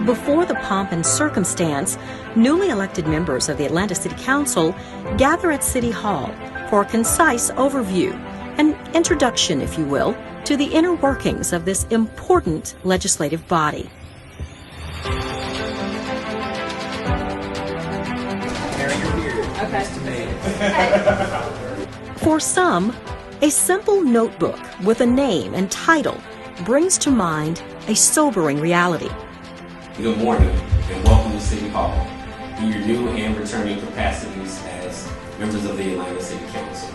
Before the pomp and circumstance, newly elected members of the Atlanta City Council gather at City Hall for a concise overview, an introduction, if you will, to the inner workings of this important legislative body. For some, a simple notebook with a name and title brings to mind a sobering reality. Good morning and welcome to City Hall in your new and returning capacities as members of the Atlanta City Council.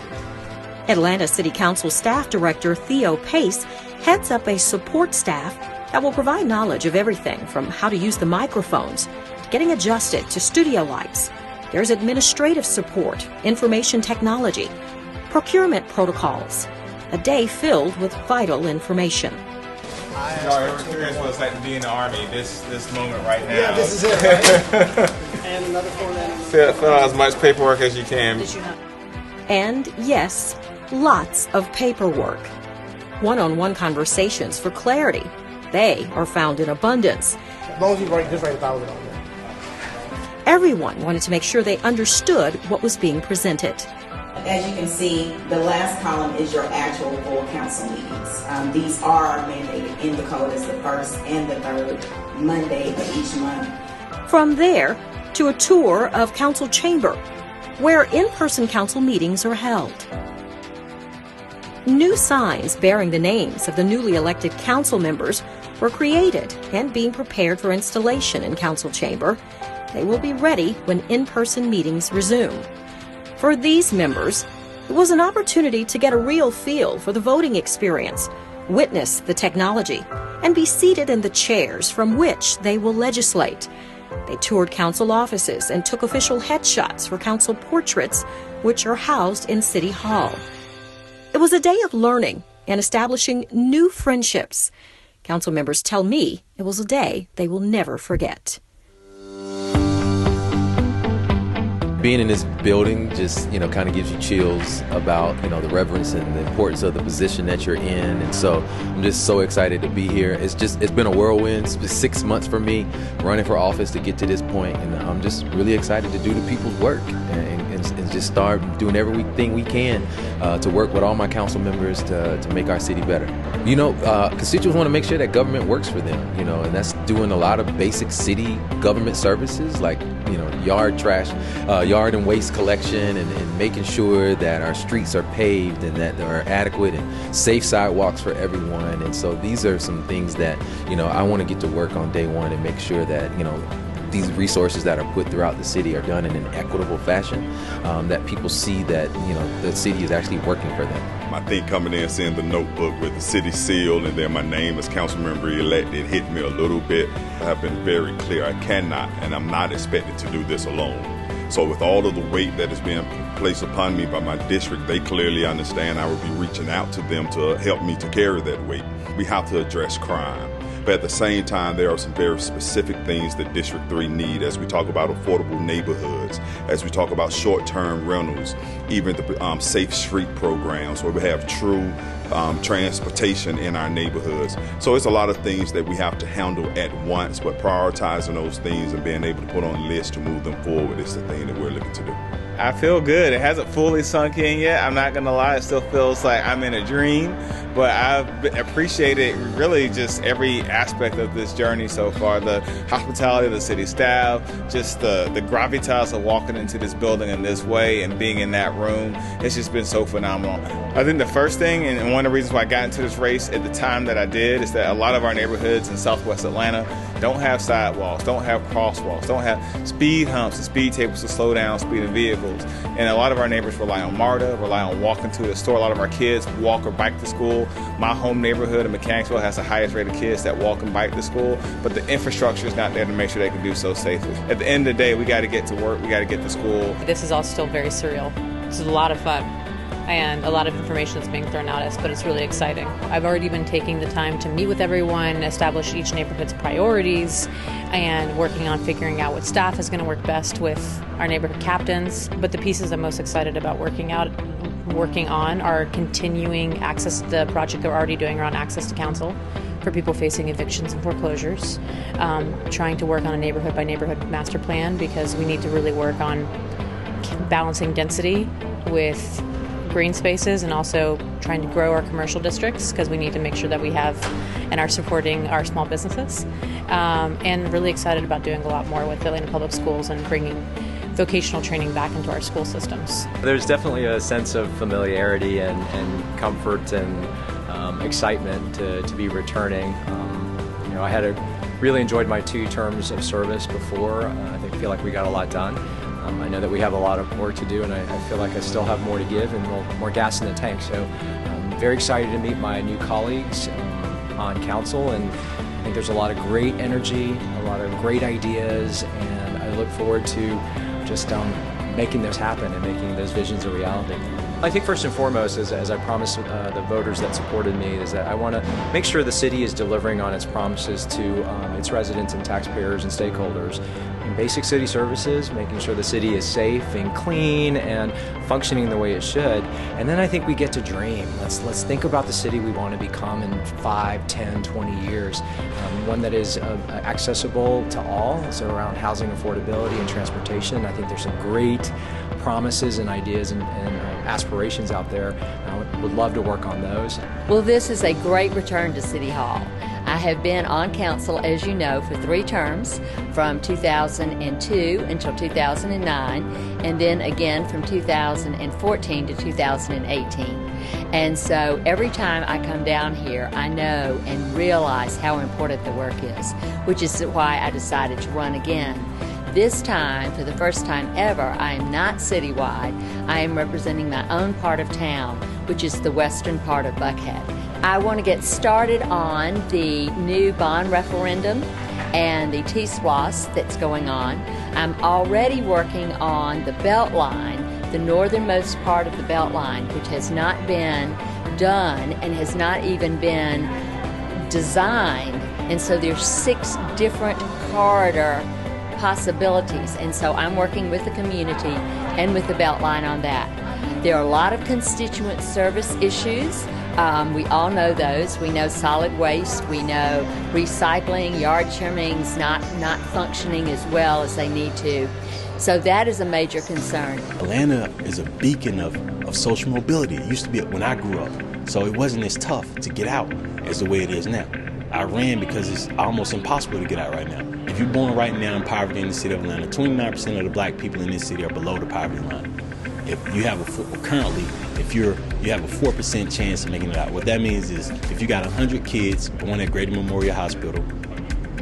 Atlanta City Council Staff Director Theo Pace heads up a support staff that will provide knowledge of everything from how to use the microphones, to getting adjusted to studio lights. There's administrative support, information technology, procurement protocols, a day filled with vital information. Our experience was like to be in the Army, this moment right now. Yeah, this is it, right? And another Fill out as much paperwork as you can. And yes, lots of paperwork. One-on-one conversations for clarity. They are found in abundance. As long as you just write 1,000 on there. Everyone wanted to make sure they understood what was being presented. As you can see, the last column is your actual full council meetings. These are mandated in the code as the first and the third Monday of each month. From there to a tour of council chamber, where in-person council meetings are held. New signs bearing the names of the newly elected council members were created and being prepared for installation in council chamber. They will be ready when in-person meetings resume. For these members, it was an opportunity to get a real feel for the voting experience, witness the technology, and be seated in the chairs from which they will legislate. They toured council offices and took official headshots for council portraits, which are housed in City Hall. It was a day of learning and establishing new friendships. Council members tell me it was a day they will never forget. Being in this building just, kind of gives you chills about, the reverence and the importance of the position that you're in. And so I'm just so excited to be here. It's been a whirlwind. It's been 6 months for me running for office to get to this point. And I'm just really excited to do the people's work and just start doing everything we can to work with all my council members to make our city better. Constituents want to make sure that government works for them, and that's doing a lot of basic city government services like, yard and waste collection and making sure that our streets are paved and that there are adequate and safe sidewalks for everyone. And so these are some things that, I want to get to work on day one and make sure that, these resources that are put throughout the city are done in an equitable fashion, that people see that, the city is actually working for them. I think coming in, seeing the notebook with the city seal and then my name as council member elect, it hit me a little bit. I've been very clear, I cannot and I'm not expected to do this alone. So with all of the weight that is being placed upon me by my district, they clearly understand I will be reaching out to them to help me to carry that weight. We have to address crime. But at the same time, there are some very specific things that District 3 need as we talk about affordable neighborhoods, as we talk about short-term rentals, even the safe street programs where we have true transportation in our neighborhoods. So it's a lot of things that we have to handle at once, but prioritizing those things and being able to put on a list to move them forward is the thing that we're looking to do. I feel good. It hasn't fully sunk in yet. I'm not gonna lie, it still feels like I'm in a dream, but I've appreciated really just every aspect of this journey so far. The hospitality of the city staff, just the gravitas of walking into this building in this way and being in that room. It's just been so phenomenal. I think the first thing, and one of the reasons why I got into this race at the time that I did, is that a lot of our neighborhoods in Southwest Atlanta don't have sidewalks, don't have crosswalks, don't have speed humps and speed tables to slow down speeding vehicles. And a lot of our neighbors rely on MARTA, rely on walking to the store. A lot of our kids walk or bike to school. My home neighborhood in Mechanicsville has the highest rate of kids that walk and bike to school, but the infrastructure is not there to make sure they can do so safely. At the end of the day, we got to get to work, we got to get to school. This is all still very surreal. This is a lot of fun and a lot of information that's being thrown at us, but it's really exciting. I've already been taking the time to meet with everyone, establish each neighborhood's priorities, and working on figuring out what staff is going to work best with our neighborhood captains. But the pieces I'm most excited about working on are continuing access to the project that we're already doing around access to counsel for people facing evictions and foreclosures, trying to work on a neighborhood by neighborhood master plan, because we need to really work on balancing density with green spaces, and also trying to grow our commercial districts, because we need to make sure that we have and are supporting our small businesses. And really excited about doing a lot more with Atlanta Public Schools and bringing vocational training back into our school systems. There's definitely a sense of familiarity and comfort and excitement to be returning. I had really enjoyed my 2 terms of service before. I feel like we got a lot done. I know that we have a lot of work to do, and I feel like I still have more to give and more gas in the tank. So I'm very excited to meet my new colleagues on council, and I think there's a lot of great energy, a lot of great ideas, and I look forward to just making those happen and making those visions a reality. I think first and foremost, as I promised the voters that supported me, is that I want to make sure the city is delivering on its promises to its residents and taxpayers and stakeholders in basic city services, making sure the city is safe and clean and functioning the way it should. And then I think we get to dream. Let's think about the city we want to become in 5, 10, 20 years. One that is accessible to all, so around housing affordability and transportation. I think there's some great promises and ideas and aspirations out there. I would love to work on those. Well, this is a great return to City Hall. I have been on council, as you know, for 3 terms, from 2002 until 2009, and then again from 2014 to 2018. And so every time I come down here, I know and realize how important the work is, which is why I decided to run again. This time, for the first time ever, I am not citywide. I am representing my own part of town, which is the western part of Buckhead. I want to get started on the new bond referendum and the T-SPLOS that's going on. I'm already working on the Beltline, the northernmost part of the Beltline, which has not been done and has not even been designed. And so there's 6 different corridor possibilities, and so I'm working with the community and with the Beltline on that. There are a lot of constituent service issues. We all know those. We know solid waste, we know recycling, yard trimmings not functioning as well as they need to. So that is a major concern. Atlanta is a beacon of social mobility. It used to be when I grew up, so it wasn't as tough to get out as the way it is now. I ran because it's almost impossible to get out right now. If you're born right now in poverty in the city of Atlanta, 29% of the black people in this city are below the poverty line. If you have you have a 4% chance of making it out. What that means is if you got 100 kids born at Grady Memorial Hospital,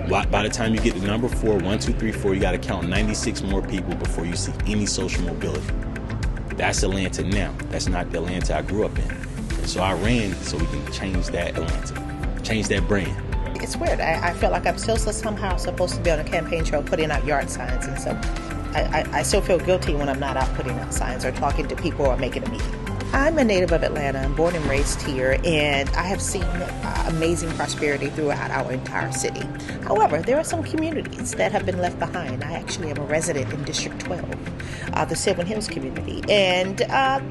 by the time you get to number 4, 1, 2, 3, 4, you got to count 96 more people before you see any social mobility. That's Atlanta now. That's not the Atlanta I grew up in. And so I ran so we can change that Atlanta, change that brand. It's weird. I feel like I'm still somehow supposed to be on a campaign trail putting out yard signs, and so I still feel guilty when I'm not out putting out signs or talking to people or making a meeting. I'm a native of Atlanta. I'm born and raised here, and I have seen amazing prosperity throughout our entire city. However, there are some communities that have been left behind. I actually am a resident in District 12, the Sylvan Hills community, and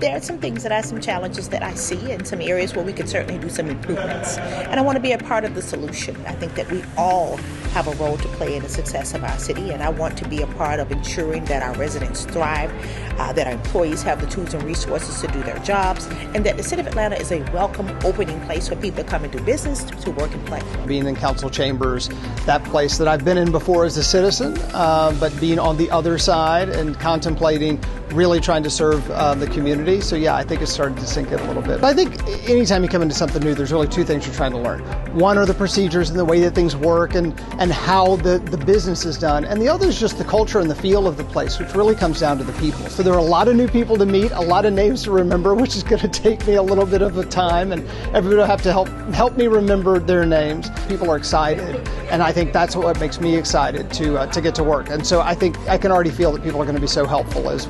there are some things some challenges that I see, and some areas where we could certainly do some improvements. And I want to be a part of the solution. I think that we all have a role to play in the success of our city, and I want to be a part of ensuring that our residents thrive, that our employees have the tools and resources to do their jobs, and that the city of Atlanta is a welcome, opening place for people to come and do business, to work and play. Being in council chambers, that place that I've been in before as a citizen, but being on the other side and contemplating really trying to serve the community. So yeah, I think it's starting to sink in a little bit. But I think anytime you come into something new, there's really two things you're trying to learn. One are the procedures and the way that things work and how the business is done. And the other is just the culture and the feel of the place, which really comes down to the people. So there are a lot of new people to meet, a lot of names to remember, which is going to take me a little bit of a time, and everybody will have to help me remember their names. People are excited, and I think that's what makes me excited to get to work. And so I think I can already feel that people are going to be so helpful as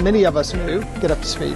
many of us new, get up to speed.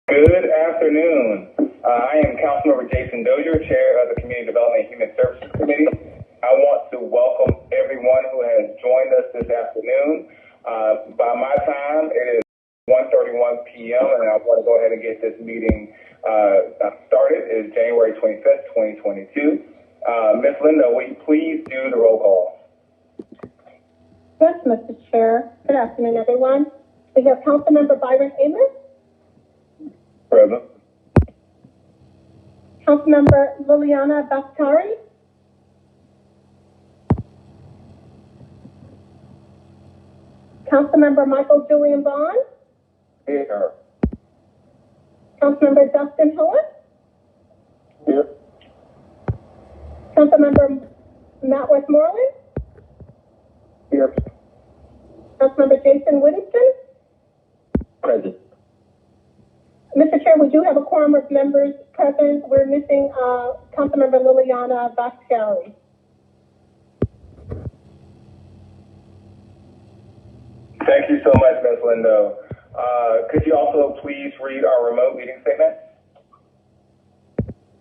Good afternoon. I am Councilmember Jason Dozier, Chair of the Community Development and Human Services Committee. I want to welcome everyone who has joined us this afternoon. By my time, it is 1:31 p.m., and I want to go ahead and get this meeting started. It is January 25th, 2022. Ms. Linda, will you please do the roll call? Yes, Mr. Chair. Good afternoon, everyone. We have Councilmember Byron Amos. Present. Councilmember Liliana Baskari. Councilmember Michael Julian Bond. Here. Councilmember Dustin Hillis. Here. Councilmember Matt Westmoreland. Here. Councilmember Jason Whittington. Present. Mr. Chair, we do have a quorum of members present. We're missing Councilmember Liliana Baskari. Thank you so much, Ms. Lindo. Could you also please read our remote meeting statement?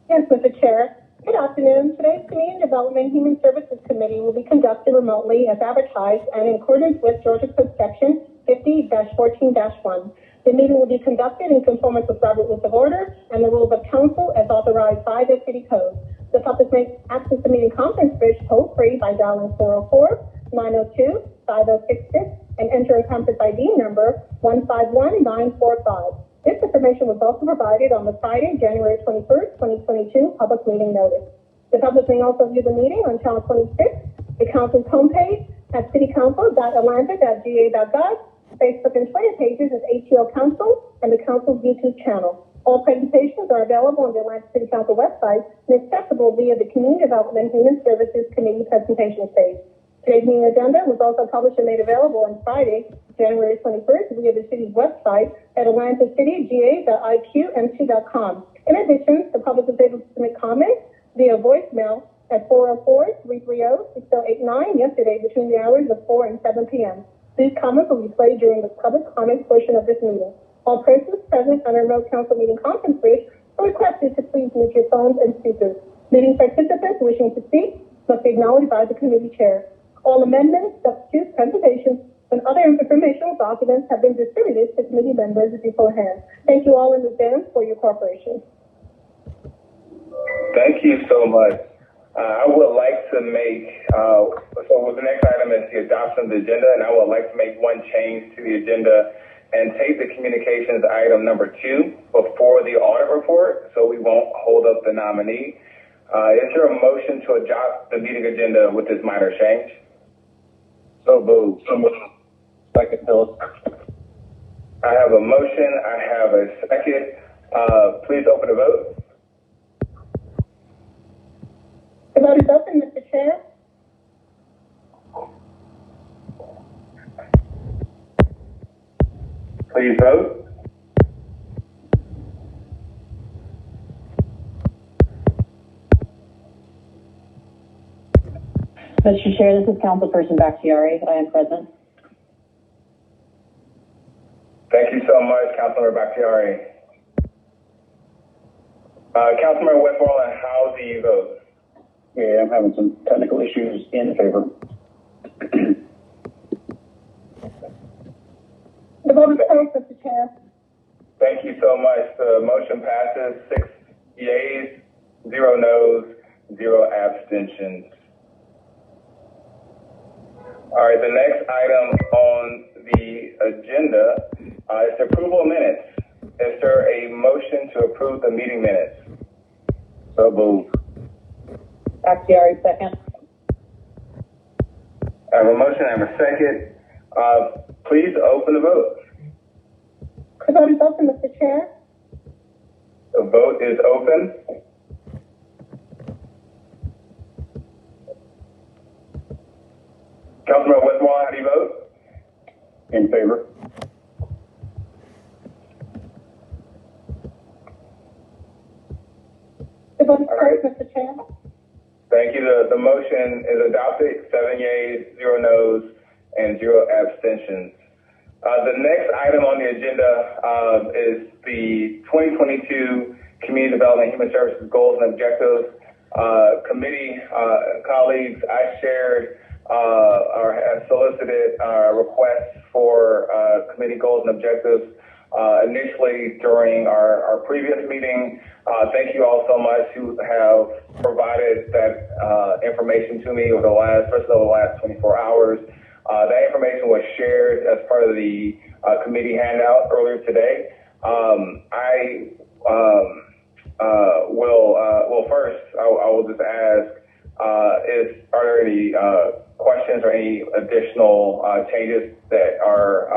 Yes, Mr. Chair. Good afternoon. Today's Community Development and Human Services Committee will be conducted remotely as advertised and in accordance with Georgia Code Section 50-14-1. The meeting will be conducted in conformance with Robert Rules of Order and the rules of council as authorized by the City Code. The public may access the meeting conference bridge toll-free by dialing 404-902-5066 and enter a conference ID number 151945. This information was also provided on the Friday, January 21st, 2022 public meeting notice. The public may also view the meeting on Channel 26, the council's homepage at citycouncil.atlanta.ga.gov, Facebook and Twitter pages as ATL Council, and the council's YouTube channel. All presentations are available on the Atlanta City Council website and accessible via the Community Development and Human Services Committee presentation page. Today's meeting agenda was also published and made available on Friday, January 21st via the city's website at atlantacity.ga.iqmt.com. In addition, the public is able to submit comments via voicemail at 404-330-6089 yesterday between the hours of 4 and 7 p.m. These comments will be played during the public comment portion of this meeting. All persons present on a remote council meeting conference bridge are requested to please mute your phones and speakers. Meeting participants wishing to speak must be acknowledged by the committee chair. All amendments, substitutes, presentations, and other informational documents have been distributed to committee members beforehand. Thank you all in advance for your cooperation. Thank you so much. I would like to make, so the next item is the adoption of the agenda, and I would like to make one change to the agenda and take the communications item number 2 before the audit report, so we won't hold up the nominee. Is there a motion to adopt the meeting agenda with this minor change? So moved. Second, Phyllis. I have a motion. I have a second. Please open the vote. The vote is open, Mr. Chair. Please vote. Mr. Chair, this is Councilperson Bakhtiari. I am present. Thank you so much, Councilmember Bakhtiari. Councilmember Westmoreland, how do you vote? Yeah, I'm having some technical issues in favor. The vote is closed, Mr. Chair. Thank you so much. The motion passes 6 yeas, 0 noes, 0 abstentions. All right, the next item on the agenda is approval of minutes. Is there a motion to approve the meeting minutes? So moved. Bakhtiari, second. I have a motion, I have a second. Please open the vote. The vote is open, Mr. Chair. The vote is open. Councilman Westmoreland, how do you vote? In favor. The vote is closed, Mr. Chair. Thank you. The motion is adopted. 7 yeas, 0 noes, and 0 abstentions. The next item on the agenda is the 2022 Community Development and Human Services Goals and Objectives. Committee colleagues, I shared or have solicited requests for committee goals and objectives initially during our previous meeting. Thank you all so much who have provided that information to me over the last 24 hours. That information was shared as part of the committee handout earlier today. I will just ask, are there any questions or any additional changes that are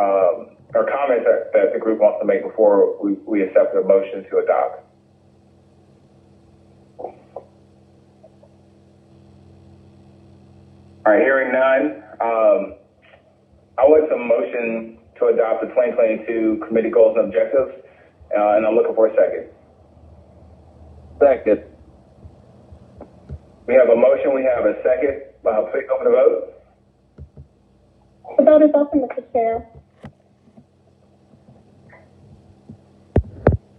or comments that the group wants to make before we accept the motion to adopt? All right, hearing none, I would like a motion to adopt the 2022 committee goals and objectives, and I'm looking for a second. Second. We have a motion, we have a second. Please open the vote. The vote is open, Mr. Chair.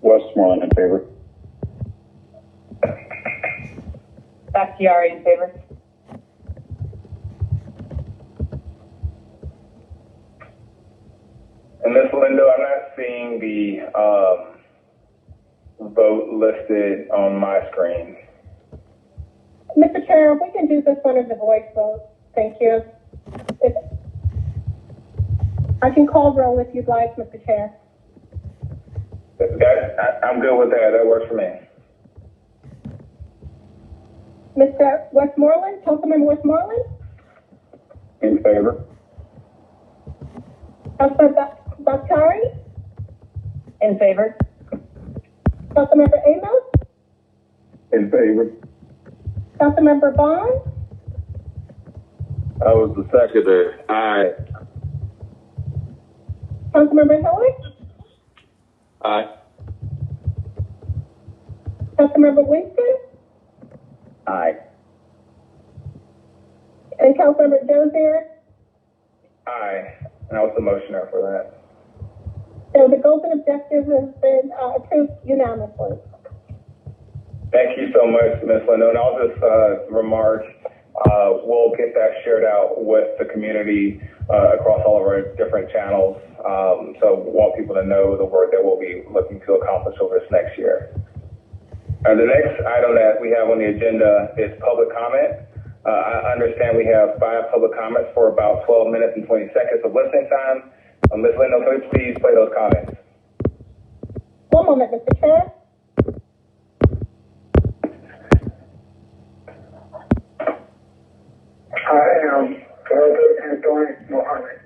Westmoreland in favor. Bakhtiari in favor. And Ms. Lindo, I'm not seeing the vote listed on my screen. Mr. Chair, we can do this one as a voice vote. Thank you. I can call roll if you'd like, Mr. Chair. I'm good with that. That works for me. Mr. Westmoreland, Councilmember Westmoreland? In favor. Councilmember Bakari? In favor. Councilmember Amos? In favor. Councilmember Bond? I was the secretary. Aye. Councilmember Hillary? Aye. Councilmember Winston? Aye. And Councilmember Dozier? Aye. And I was the motioner for that. So the goals and objectives have been approved unanimously. Thank you so much, Ms. Lindo. And I'll just remark, we'll get that shared out with the community across all of our different channels. So we want people to know the work that we'll be looking to accomplish over this next year. The next item that we have on the agenda is public comment. I understand we have 5 public comments for about 12 minutes and 20 seconds of listening time. Ms. Lindo, can we please play those comments? One moment, Mr. Chair. I am Brother Anthony Mohammed,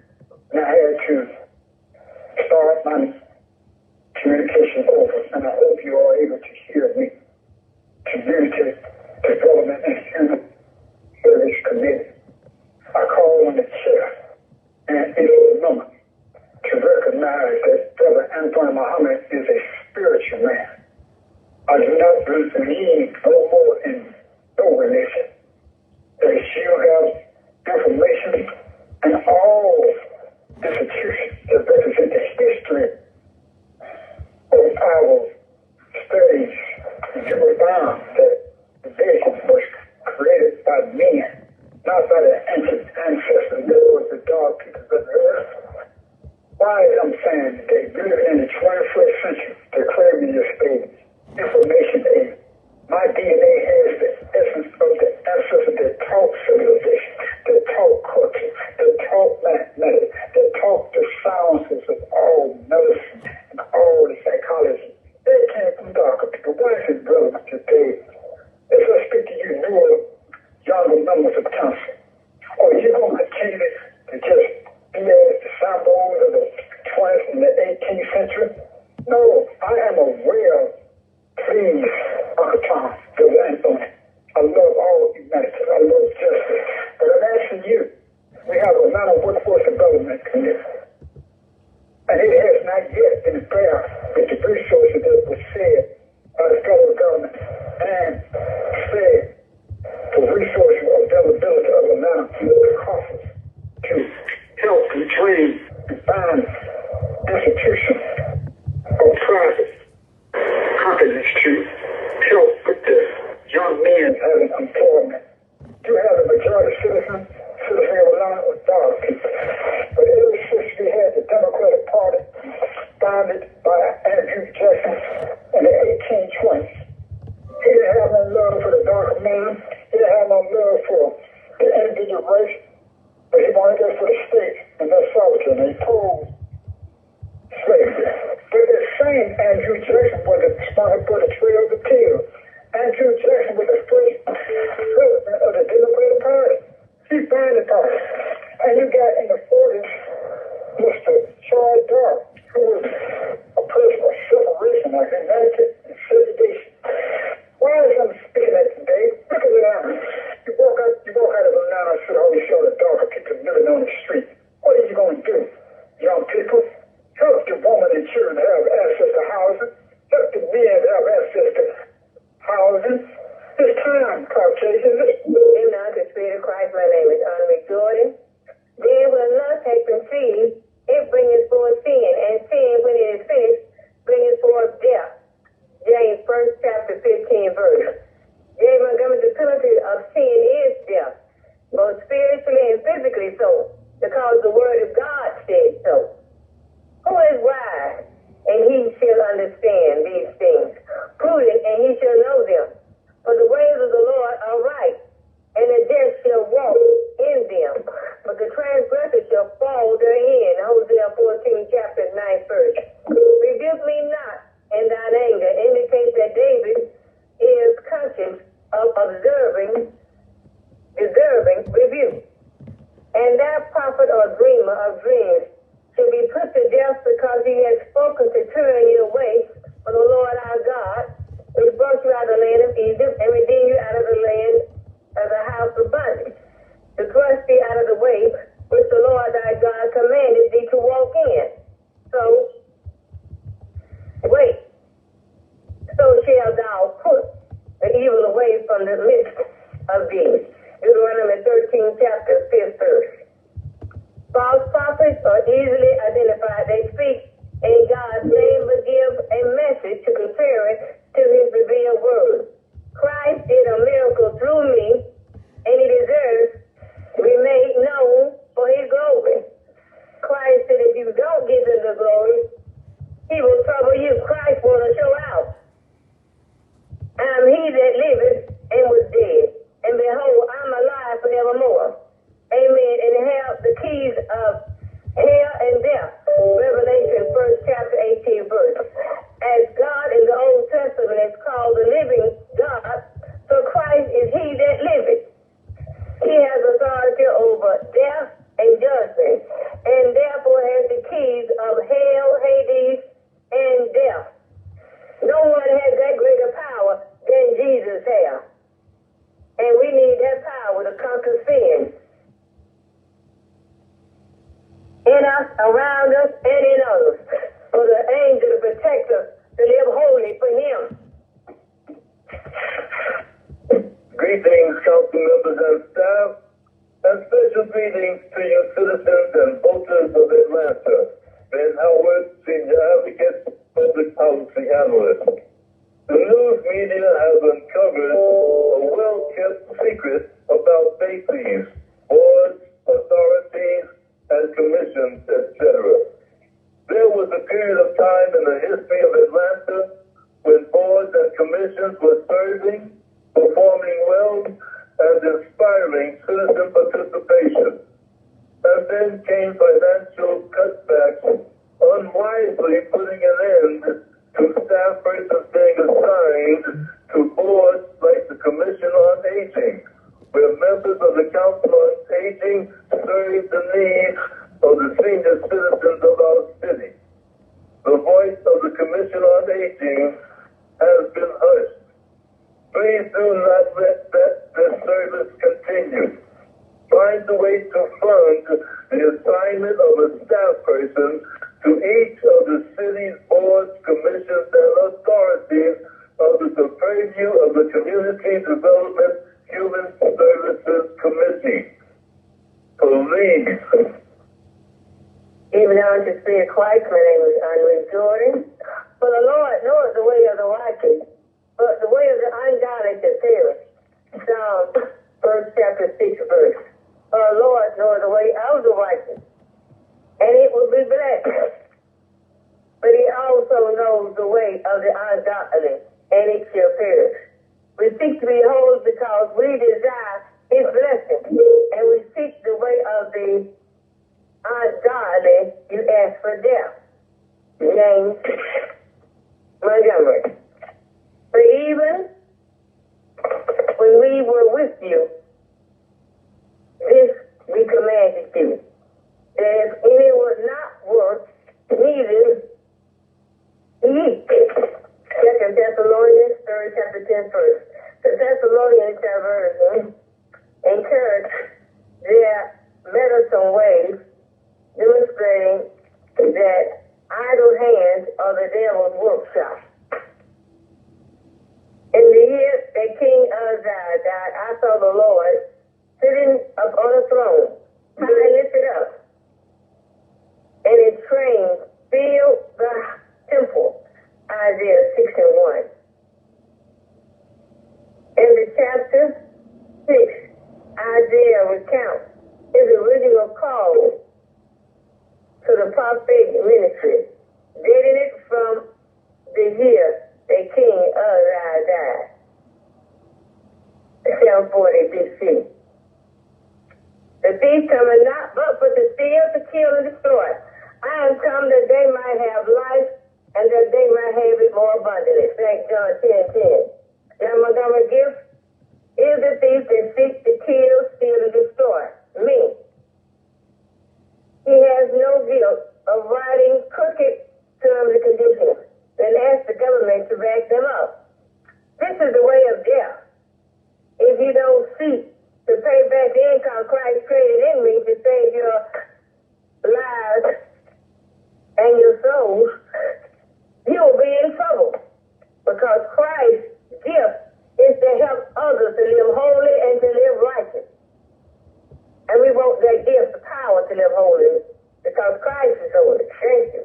and I had to start my communication over, and I hope you are able to hear me. Community Development and Human Service Committee. I call on the chair and its member to recognize that Brother Anthony Mohammed is a spiritual man. I do not believe no more in no religion. That you have information and all institutions that represent the history of our studies. You will find that the vision was created by men, not by the ancient ancestors that was the dark people of the earth. Why am I saying today? We live in the 21st century. They're claiming your statements. Information age. My DNA has the essence of the ancestors that taught civilization, that taught culture, that taught mathematics, that taught the sciences of all medicine and all the psychology. They came from darker people. Why is it relevant today? As I speak to you, newer, younger members of council, are you going to continue to just be as the symbols of the 20th and the 18th century? No, I am aware. Please, Uncle Tom, Brother Anthony, I love all humanity. I love justice. But I'm asking you, we have a lot of workforce development committee. And it has not yet been fair with the resources that were said by the federal government and said for resource availability of a lot of costs to help and train and find institutions or private companies to help with the young men having employment. You have the majority citizen of Atlanta with dark people. But ever since we had the Democratic Party founded by Andrew Jackson in the 1820s, he didn't have no love for the darker man. He didn't have no love for the individual race. But he wanted that for the state and their sovereignty. And he opposed slavery. But the same Andrew Jackson was the sponsor for the Trail of the Pill. Andrew Jackson was the first president of the Democratic Party. He founded the party. And you got in the 40s, Mr. Charles Dark, who was a person of separation, like humanity and segregation. Why is I'm speaking that today? Look at Atlanta. You walk out of Atlanta and see all these other darker people living on the street. What are you going to do, young people? Help the woman and children have access to housing. Help the men have access to housing. It's time, Caucasian. In the Spirit of Christ, my name is Anna Jordan. Then when lust has been freed, it bringeth forth sin, and sin, when it is finished, bringeth forth death. James 1st chapter 15 verse. James Montgomery, the penalty of sin is death, both spiritually and physically so, because the word of God said so. Who is wise, and he shall understand these things. Prudent, and he shall know them. For the ways of the Lord are right, or dreamer of dreams shall be put to death because he has spoken to turn you away from the Lord our God, which brought you out of the land of Egypt and redeemed you out of the land of the house of bondage, to thrust thee out of the way which the Lord thy God commanded thee to walk in. So, wait. So shalt thou put the evil away from the midst of thee. Deuteronomy 13, chapter 5th verse. False prophets are easily identified. They speak in God's name but give a message to compare it to his revealed word. Christ did a miracle through me, and he deserves to be made known for his glory. Christ said if you don't give him the glory, he will trouble you. Christ want to show out. I am he that liveth and was dead, and behold, I'm alive forevermore. Amen. And have the keys of hell and death. Revelation 1st chapter 18 verse. As God in the Old Testament is called the living God, so Christ is he that liveth. He has authority over death and judgment, and therefore has the keys of hell, Hades, and death. No one has that greater power than Jesus has. And we need that power to conquer sin. In us, around us, and in others. For the angel to protect us, to live holy for him. Greetings, council members and staff, and special greetings to you citizens and voters of Atlanta. Ben Howard, Senior Advocate, Public Policy Analyst. The news media has uncovered a well-kept secret about bases, boards, authorities, and commissions, etc. There was a period of time in the history of Atlanta when boards and commissions were serving, performing well, and inspiring citizen participation. And then came financial cutbacks, unwisely putting an end to staff persons being assigned to boards like the Commission on Aging, where members of the Council on Aging serve the needs of the senior citizens of our city. The voice of the Commission on Aging has been hushed. Please do not let this service continue. Find a way to fund the assignment of a staff person to each of the city's boards, commissions, and authorities under the purview of the Community Development Human Services Committee. Please. Even though to see Christ, my name is Untitled Jordan. For the Lord knows the way of the righteous, but the way of the ungodly shall perish. Psalm 1st chapter 6 verse. For the Lord knows the way of the righteous, and it will be blessed. But he also knows the way of the ungodly, and it shall perish. We seek to be holy because we desire his blessing, and we seek the way of the ungodly. You ask for death. James Montgomery. For even when we were with you, this we commanded you, that if any would not work, neither eat. 2 Thessalonians 3rd chapter 10 verse. The Thessalonians have encouraged their meddlesome ways, demonstrating that idle hands are the devil's workshop. In the year that King Uzziah died, I saw the Lord sitting upon a throne, high lifted up, and his train filled the temple. Isaiah 6 and 1. In the chapter 6, Isaiah recounts his original call to the prophetic ministry, dating it from the year that King Uzziah died, 740 BC. The thief cometh not but for to steal, to kill, and destroy. I am come that they might have life, and that they might have it more abundantly. St. John 10:10. John Montgomery gift is the thief that seeks to kill, steal, and destroy. Me. to live holy because Christ is holy. Thank you.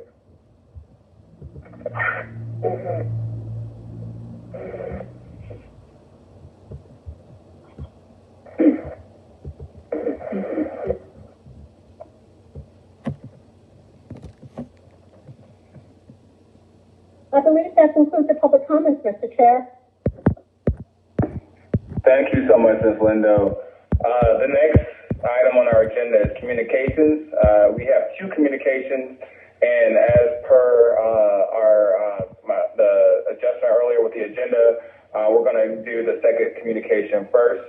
I believe that concludes the public comments, Mr. Chair. Thank you so much, Ms. Lindo. The next item on our agenda is communications. We have 2 communications, and as per the adjustment earlier with the agenda, we're going to do the second communication first.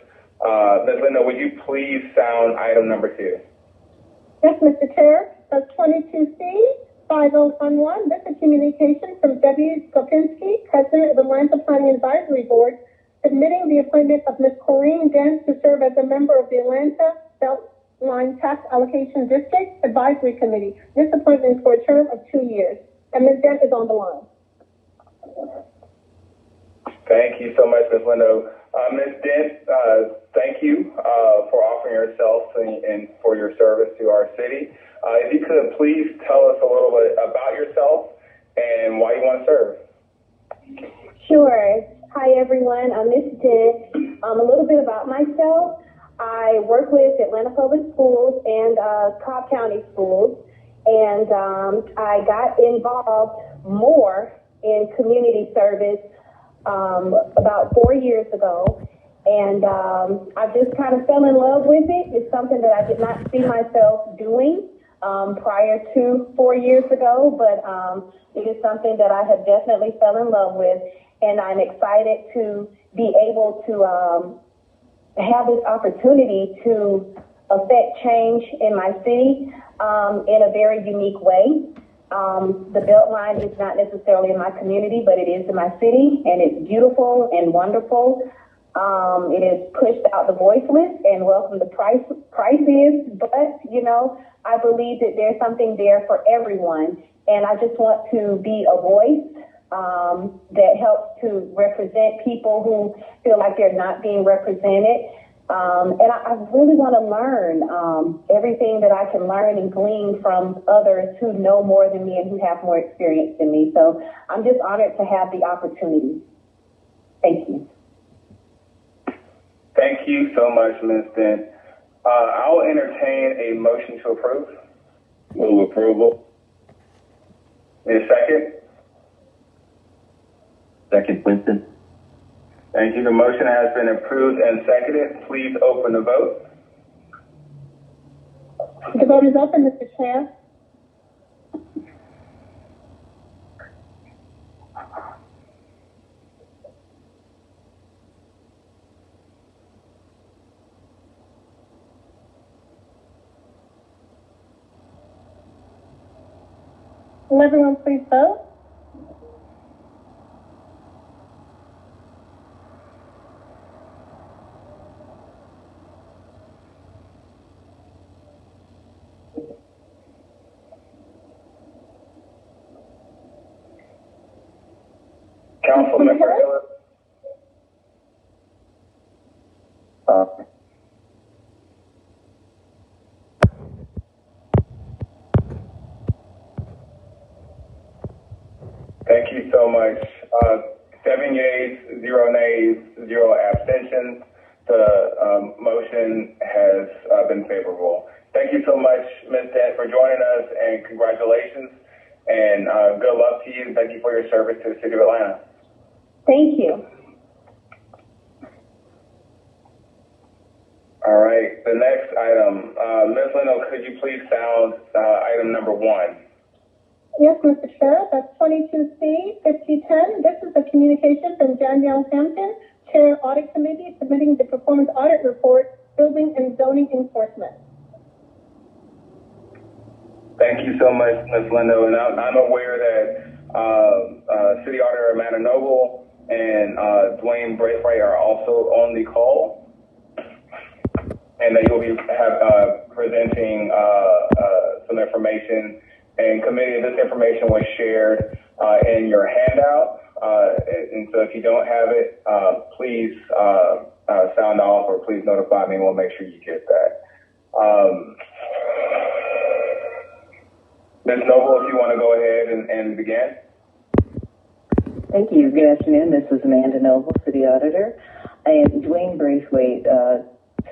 Ms. Lindo, would you please sound item number 2? Yes, Mr. Chair. That's 22C 5011. This is a communication from Debbie Skopinski, President of the Atlanta Planning Advisory Board, submitting the appointment of Ms. Corrine Dent to serve as a member of the Atlanta Beltline Tax Allocation District Advisory Committee. This appointment is for a term of 2 years. And Ms. Dent is on the line. Thank you so much, Ms. Lindo. Ms. Dent, thank you for offering yourself and for your service to our city. If you could please tell us a little bit about yourself and why you want to serve. Sure. Hi, everyone. I'm Miss Dent. A little bit about myself. I work with Atlanta Public Schools and Cobb County Schools, and I got involved more in community service about 4 years ago, and I just kind of fell in love with it. It's something that I did not see myself doing prior to 4 years ago, but it is something that I have definitely fell in love with, and I'm excited to be able to have this opportunity to affect change in my city in a very unique way. The Beltline is not necessarily in my community, but it is in my city, and it's beautiful and wonderful. It has pushed out the voiceless and welcomed the prices, but, you know, I believe that there's something there for everyone, and I just want to be a voice that helps to represent people who feel like they're not being represented. And I really want to learn everything that I can learn and glean from others who know more than me and who have more experience than me. So I'm just honored to have the opportunity. Thank you. Thank you so much, Ms. Dent. I'll entertain a motion to approve. Move approval. Need a second? Second, Winston. Thank you. The motion has been approved and seconded. Please open the vote. The vote is open, Mr. Chair. Will everyone please vote? Councilmember Taylor. Thank you so much. 7 yeas, 0 nays, 0 abstentions. The motion has been favorable. Thank you so much, Ms. Dent, for joining us, and congratulations. And good luck to you. Thank you for your service to the city of Atlanta. Thank you. All right. The next item, Ms. Lindo, could you please sound item number 1? Yes, Mr. Chair. That's 22C 5010. This is a communication from Danielle Hampton, Chair Audit Committee, submitting the Performance Audit Report, Building and Zoning Enforcement. Thank you so much, Ms. Lindo. And I'm aware that City Auditor Amanda Noble and Dwayne Braithwaite are also on the call, and that you'll be presenting some information. And committee, this information was shared in your handout, and so if you don't have it, please sound off or please notify me, and we'll make sure you get that. Caldwell, if you want to go ahead and begin. Thank you. Good afternoon. This is Amanda Noble, City Auditor, and Dwayne Braithwaite,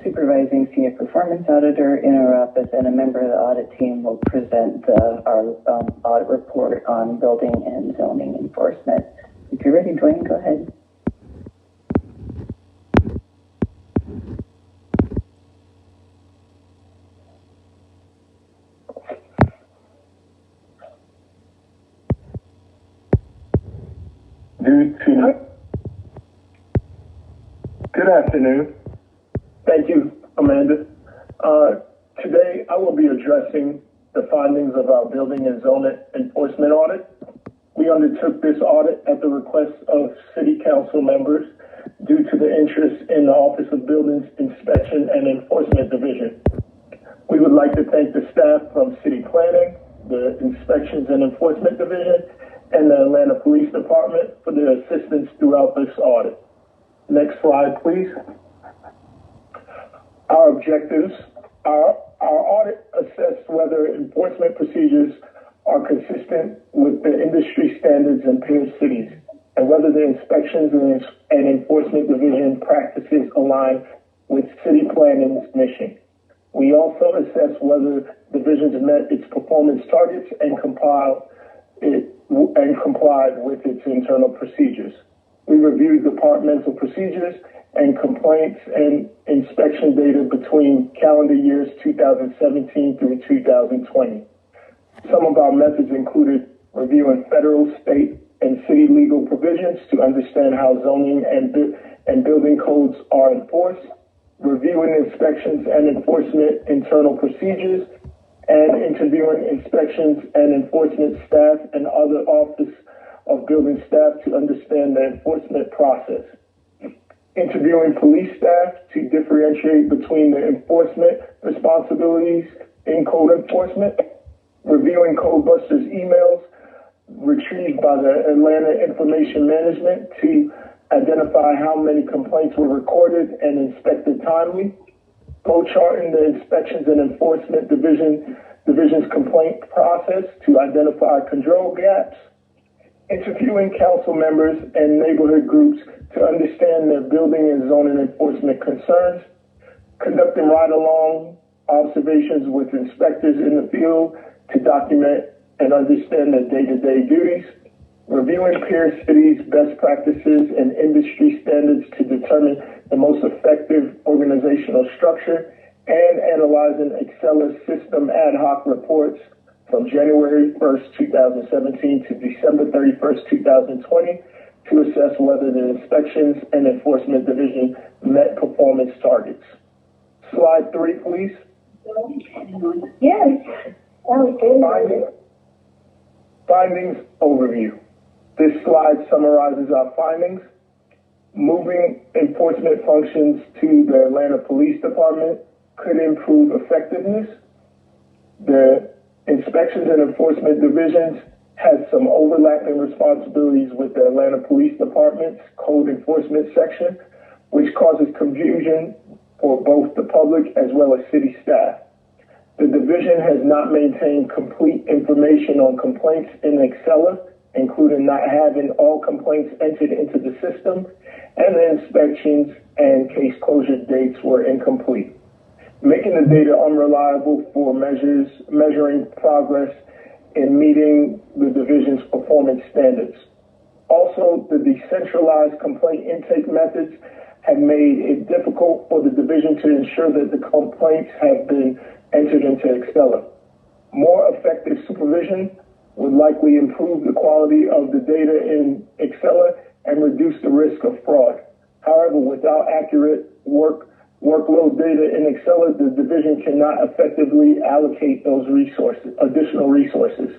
Supervising Senior Performance Auditor in our office, and a member of the audit team will present our audit report on building and zoning enforcement. If you're ready, Dwayne, go ahead. Good afternoon. Thank you, Amanda. Today I will be addressing the findings of our building and zoning enforcement audit. We undertook this audit at the request of City Council members due to the interest in the Office of Buildings Inspection and Enforcement Division. We would like to thank the staff from City Planning, the Inspections and Enforcement Division, and the Atlanta Police Department for their assistance throughout this audit. Next slide, please. Our objectives. Our audit assessed whether enforcement procedures are consistent with the industry standards in peer cities, and whether the Inspections and Enforcement Division practices align with City Planning's mission. We also assess whether divisions met its performance targets and complied with its internal procedures. We reviewed departmental procedures and complaints and inspection data between calendar years 2017 through 2020. Some of our methods included reviewing federal, state, and city legal provisions to understand how zoning and building codes are enforced, reviewing inspections and enforcement internal procedures, and interviewing inspections and enforcement staff and other Office of Building staff to understand the enforcement process. Interviewing police staff to differentiate between the enforcement responsibilities in code enforcement. Reviewing Codebusters emails retrieved by the Atlanta Information Management to identify how many complaints were recorded and inspected timely. Co-charting the Inspections and Enforcement Division's complaint process to identify control gaps. Interviewing council members and neighborhood groups to understand their building and zoning enforcement concerns. Conducting ride-along observations with inspectors in the field to document and understand their day-to-day duties. Reviewing peer cities' best practices and industry standards to determine the most effective organizational structure, and analyzing Excel system ad hoc reports from January 1st, 2017 to December 31st, 2020 to assess whether the Inspections and Enforcement Division met performance targets. Slide 3, please. Yes. Findings overview. This slide summarizes our findings. Moving enforcement functions to the Atlanta Police Department could improve effectiveness. The Inspections and Enforcement Divisions had some overlapping responsibilities with the Atlanta Police Department's Code Enforcement section, which causes confusion for both the public as well as city staff. The division has not maintained complete information on complaints in Excel, including not having all complaints entered into the system, and the inspections and case closure dates were incomplete, making the data unreliable for measuring progress in meeting the division's performance standards. Also, the decentralized complaint intake methods have made it difficult for the division to ensure that the complaints have been entered into Excel. More effective supervision would likely improve the quality of the data in Excel and reduce the risk of fraud. However, without accurate workload data in Excel, the division cannot effectively allocate those additional resources.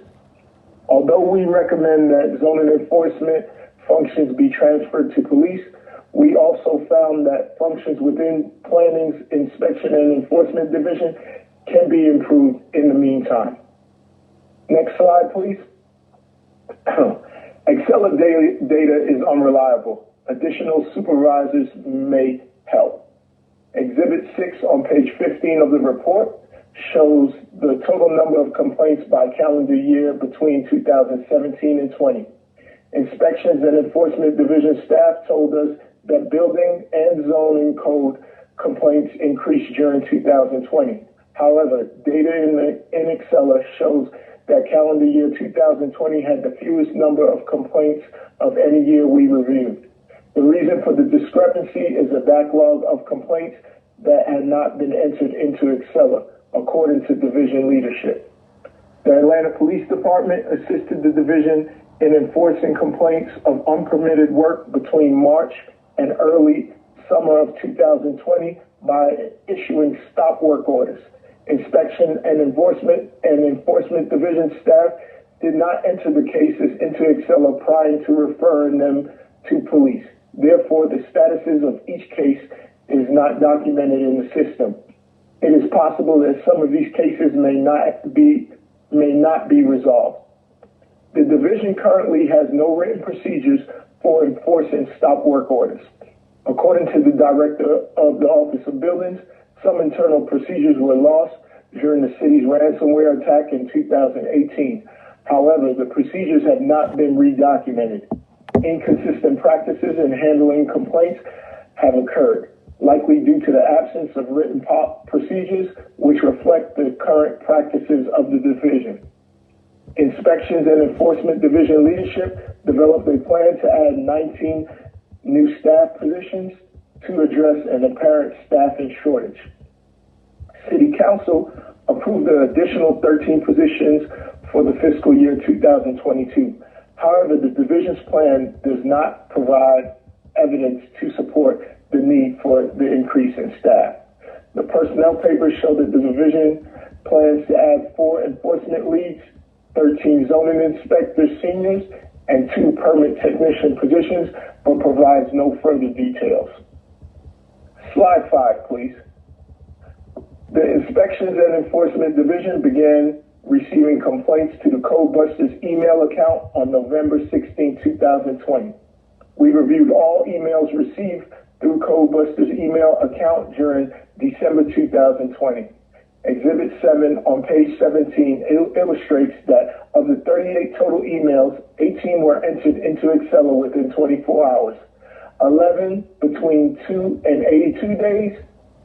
Although we recommend that zoning enforcement functions be transferred to police, we also found that functions within Planning's Inspection and Enforcement Division can be improved in the meantime. Next slide, please. Excel data is unreliable. Additional supervisors may help. Exhibit 6 on page 15 of the report shows the total number of complaints by calendar year between 2017 and 20. Inspections and Enforcement Division staff told us that building and zoning code complaints increased during 2020. However, data in Excella shows that calendar year 2020 had the fewest number of complaints of any year we reviewed. The reason for the discrepancy is a backlog of complaints that had not been entered into Excella, according to division leadership. The Atlanta Police Department assisted the division in enforcing complaints of unpermitted work between March and early summer of 2020 by issuing stop work orders. Inspection and Enforcement Division staff did not enter the cases into Excella prior to referring them to police. Therefore, the statuses of each case is not documented in the system. It is possible that some of these cases may not be resolved. The division currently has no written procedures for enforcing stop work orders. According to the director of the Office of Buildings, some internal procedures were lost during the city's ransomware attack in 2018. However, the procedures have not been redocumented. Inconsistent practices in handling complaints have occurred, likely due to the absence of written procedures which reflect the current practices of the division. Inspections and Enforcement Division leadership developed a plan to add 19 new staff positions to address an apparent staffing shortage. City Council approved an additional 13 positions for the fiscal year 2022. However, the division's plan does not provide evidence to support the need for the increase in staff. The personnel papers show that the division plans to add 4 enforcement leads, 13 zoning inspector seniors, and 2 permit technician positions, but provides no further details. Slide 5, please. The Inspections and Enforcement Division began receiving complaints to the Codebusters email account on November 16, 2020. We reviewed all emails received through Codebusters email account during December 2020. Exhibit 7 on page 17 illustrates that of the 38 total emails, 18 were entered into Excella within 24 hours, 11 between 2 and 82 days,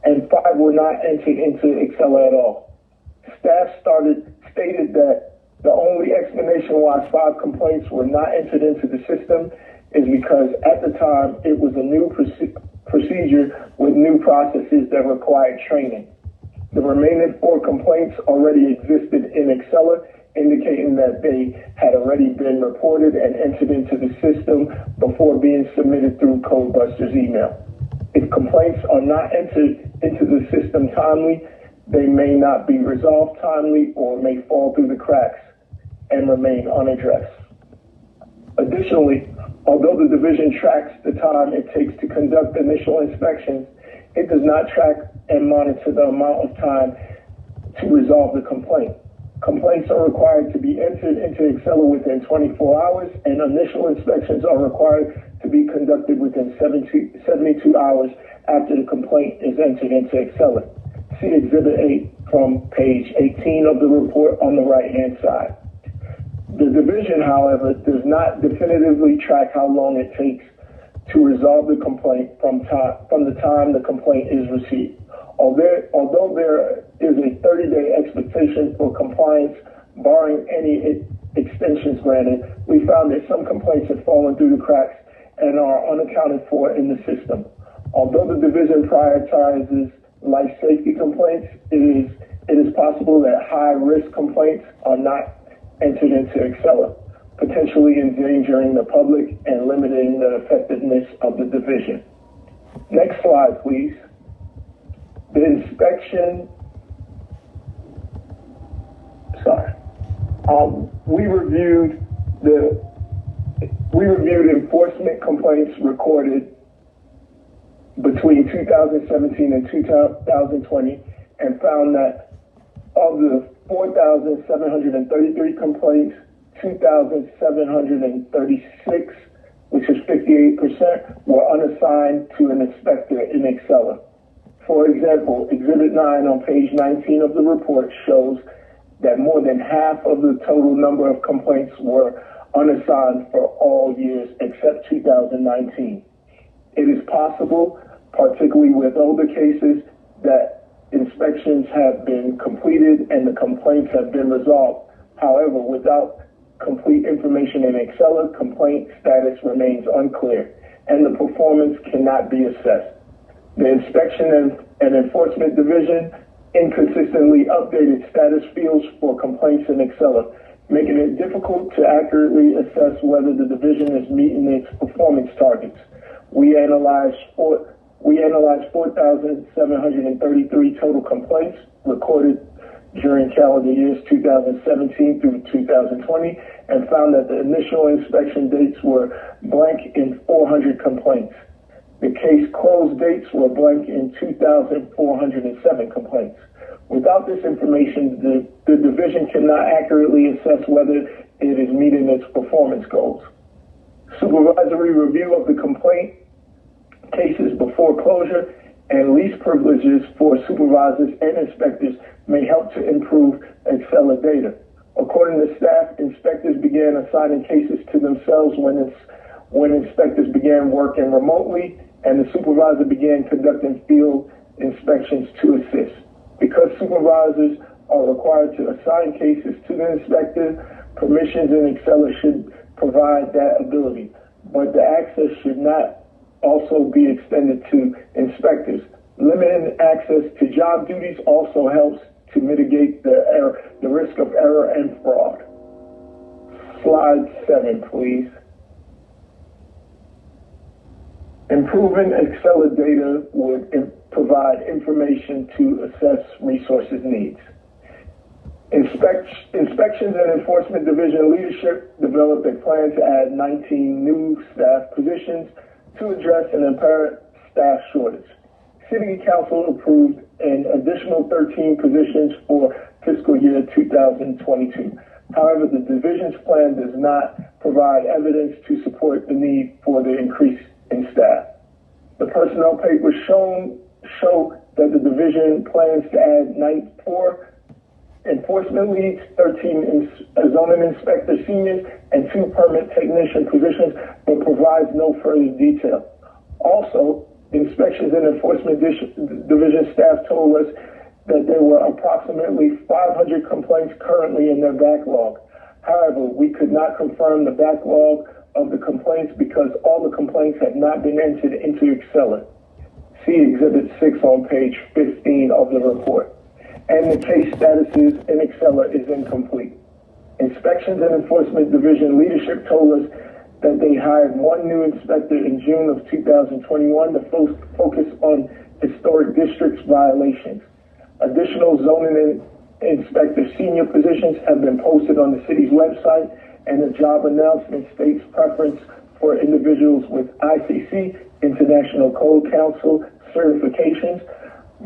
and 5 were not entered into Excella at all. Staff stated that the only explanation why 5 complaints were not entered into the system is because at the time it was a new procedure with new processes that required training. The remaining 4 complaints already existed in Excella, indicating that they had already been reported and entered into the system before being submitted through Codebusters email. If complaints are not entered into the system timely, they may not be resolved timely or may fall through the cracks and remain unaddressed. Additionally, although the division tracks the time it takes to conduct initial inspections, it does not track and monitor the amount of time to resolve the complaint. Complaints are required to be entered into Excella within 24 hours, and initial inspections are required to be conducted within 72 hours after the complaint is entered into Excella. See Exhibit 8 from page 18 of the report on the right-hand side. The division, however, does not definitively track how long it takes to resolve the complaint from the time the complaint is received. Although there is a 30-day expectation for compliance, barring any extensions granted, we found that some complaints have fallen through the cracks and are unaccounted for in the system. Although the division prioritizes life safety complaints, it is possible that high-risk complaints are not entered into Excella, potentially endangering the public and limiting the effectiveness of the division. Next slide, please. The inspection. We reviewed enforcement complaints recorded between 2017 and 2020 and found that of the 4,733 complaints, 2,736, which is 58%, were unassigned to an inspector in Excella. For example, Exhibit 9 on page 19 of the report shows that more than half of the total number of complaints were unassigned for all years except 2019. It is possible, particularly with older cases, that inspections have been completed and the complaints have been resolved. However, without complete information in Excel, complaint status remains unclear and the performance cannot be assessed. The Inspection and Enforcement Division inconsistently updated status fields for complaints in Excel, making it difficult to accurately assess whether the division is meeting its performance targets. We analyzed 4,733 total complaints recorded during calendar years 2017 through 2020 and found that the initial inspection dates were blank in 400 complaints. The case closed dates were blank in 2,407 complaints. Without this information, the division cannot accurately assess whether it is meeting its performance goals. Supervisory review of the complaint cases before closure and lease privileges for supervisors and inspectors may help to improve Excel data. According to staff, inspectors began assigning cases to themselves when inspectors began working remotely and the supervisor began conducting field inspections to assist. Because supervisors are required to assign cases to the inspector, permissions in Excel should provide that ability, but the access should not also be extended to inspectors. Limiting access to job duties also helps to mitigate the risk of error and fraud. Slide 7, please. Improving Excel data would provide information to assess resources needs. Inspections and Enforcement Division leadership developed a plan to add 19 new staff positions to address an apparent staff shortage. City Council approved an additional 13 positions for fiscal year 2022. However, the division's plan does not provide evidence to support the need for the increase in staff. The personnel papers show that the division plans to add 4 enforcement leads, 13 zoning inspector seniors, and 2 permit technician positions, but provides no further detail. Also, Inspections and Enforcement Division staff told us that there were approximately 500 complaints currently in their backlog. However, we could not confirm the backlog of the complaints because all the complaints have not been entered into Excel. See Exhibit 6 on page 15 of the report. And the case statuses in Excel is incomplete. Inspections and Enforcement Division leadership told us that they hired 1 new inspector in June of 2021 to focus on historic districts violations. Additional zoning inspector senior positions have been posted on the city's website, and the job announcement states preference for individuals with ICC, International Code Council certifications,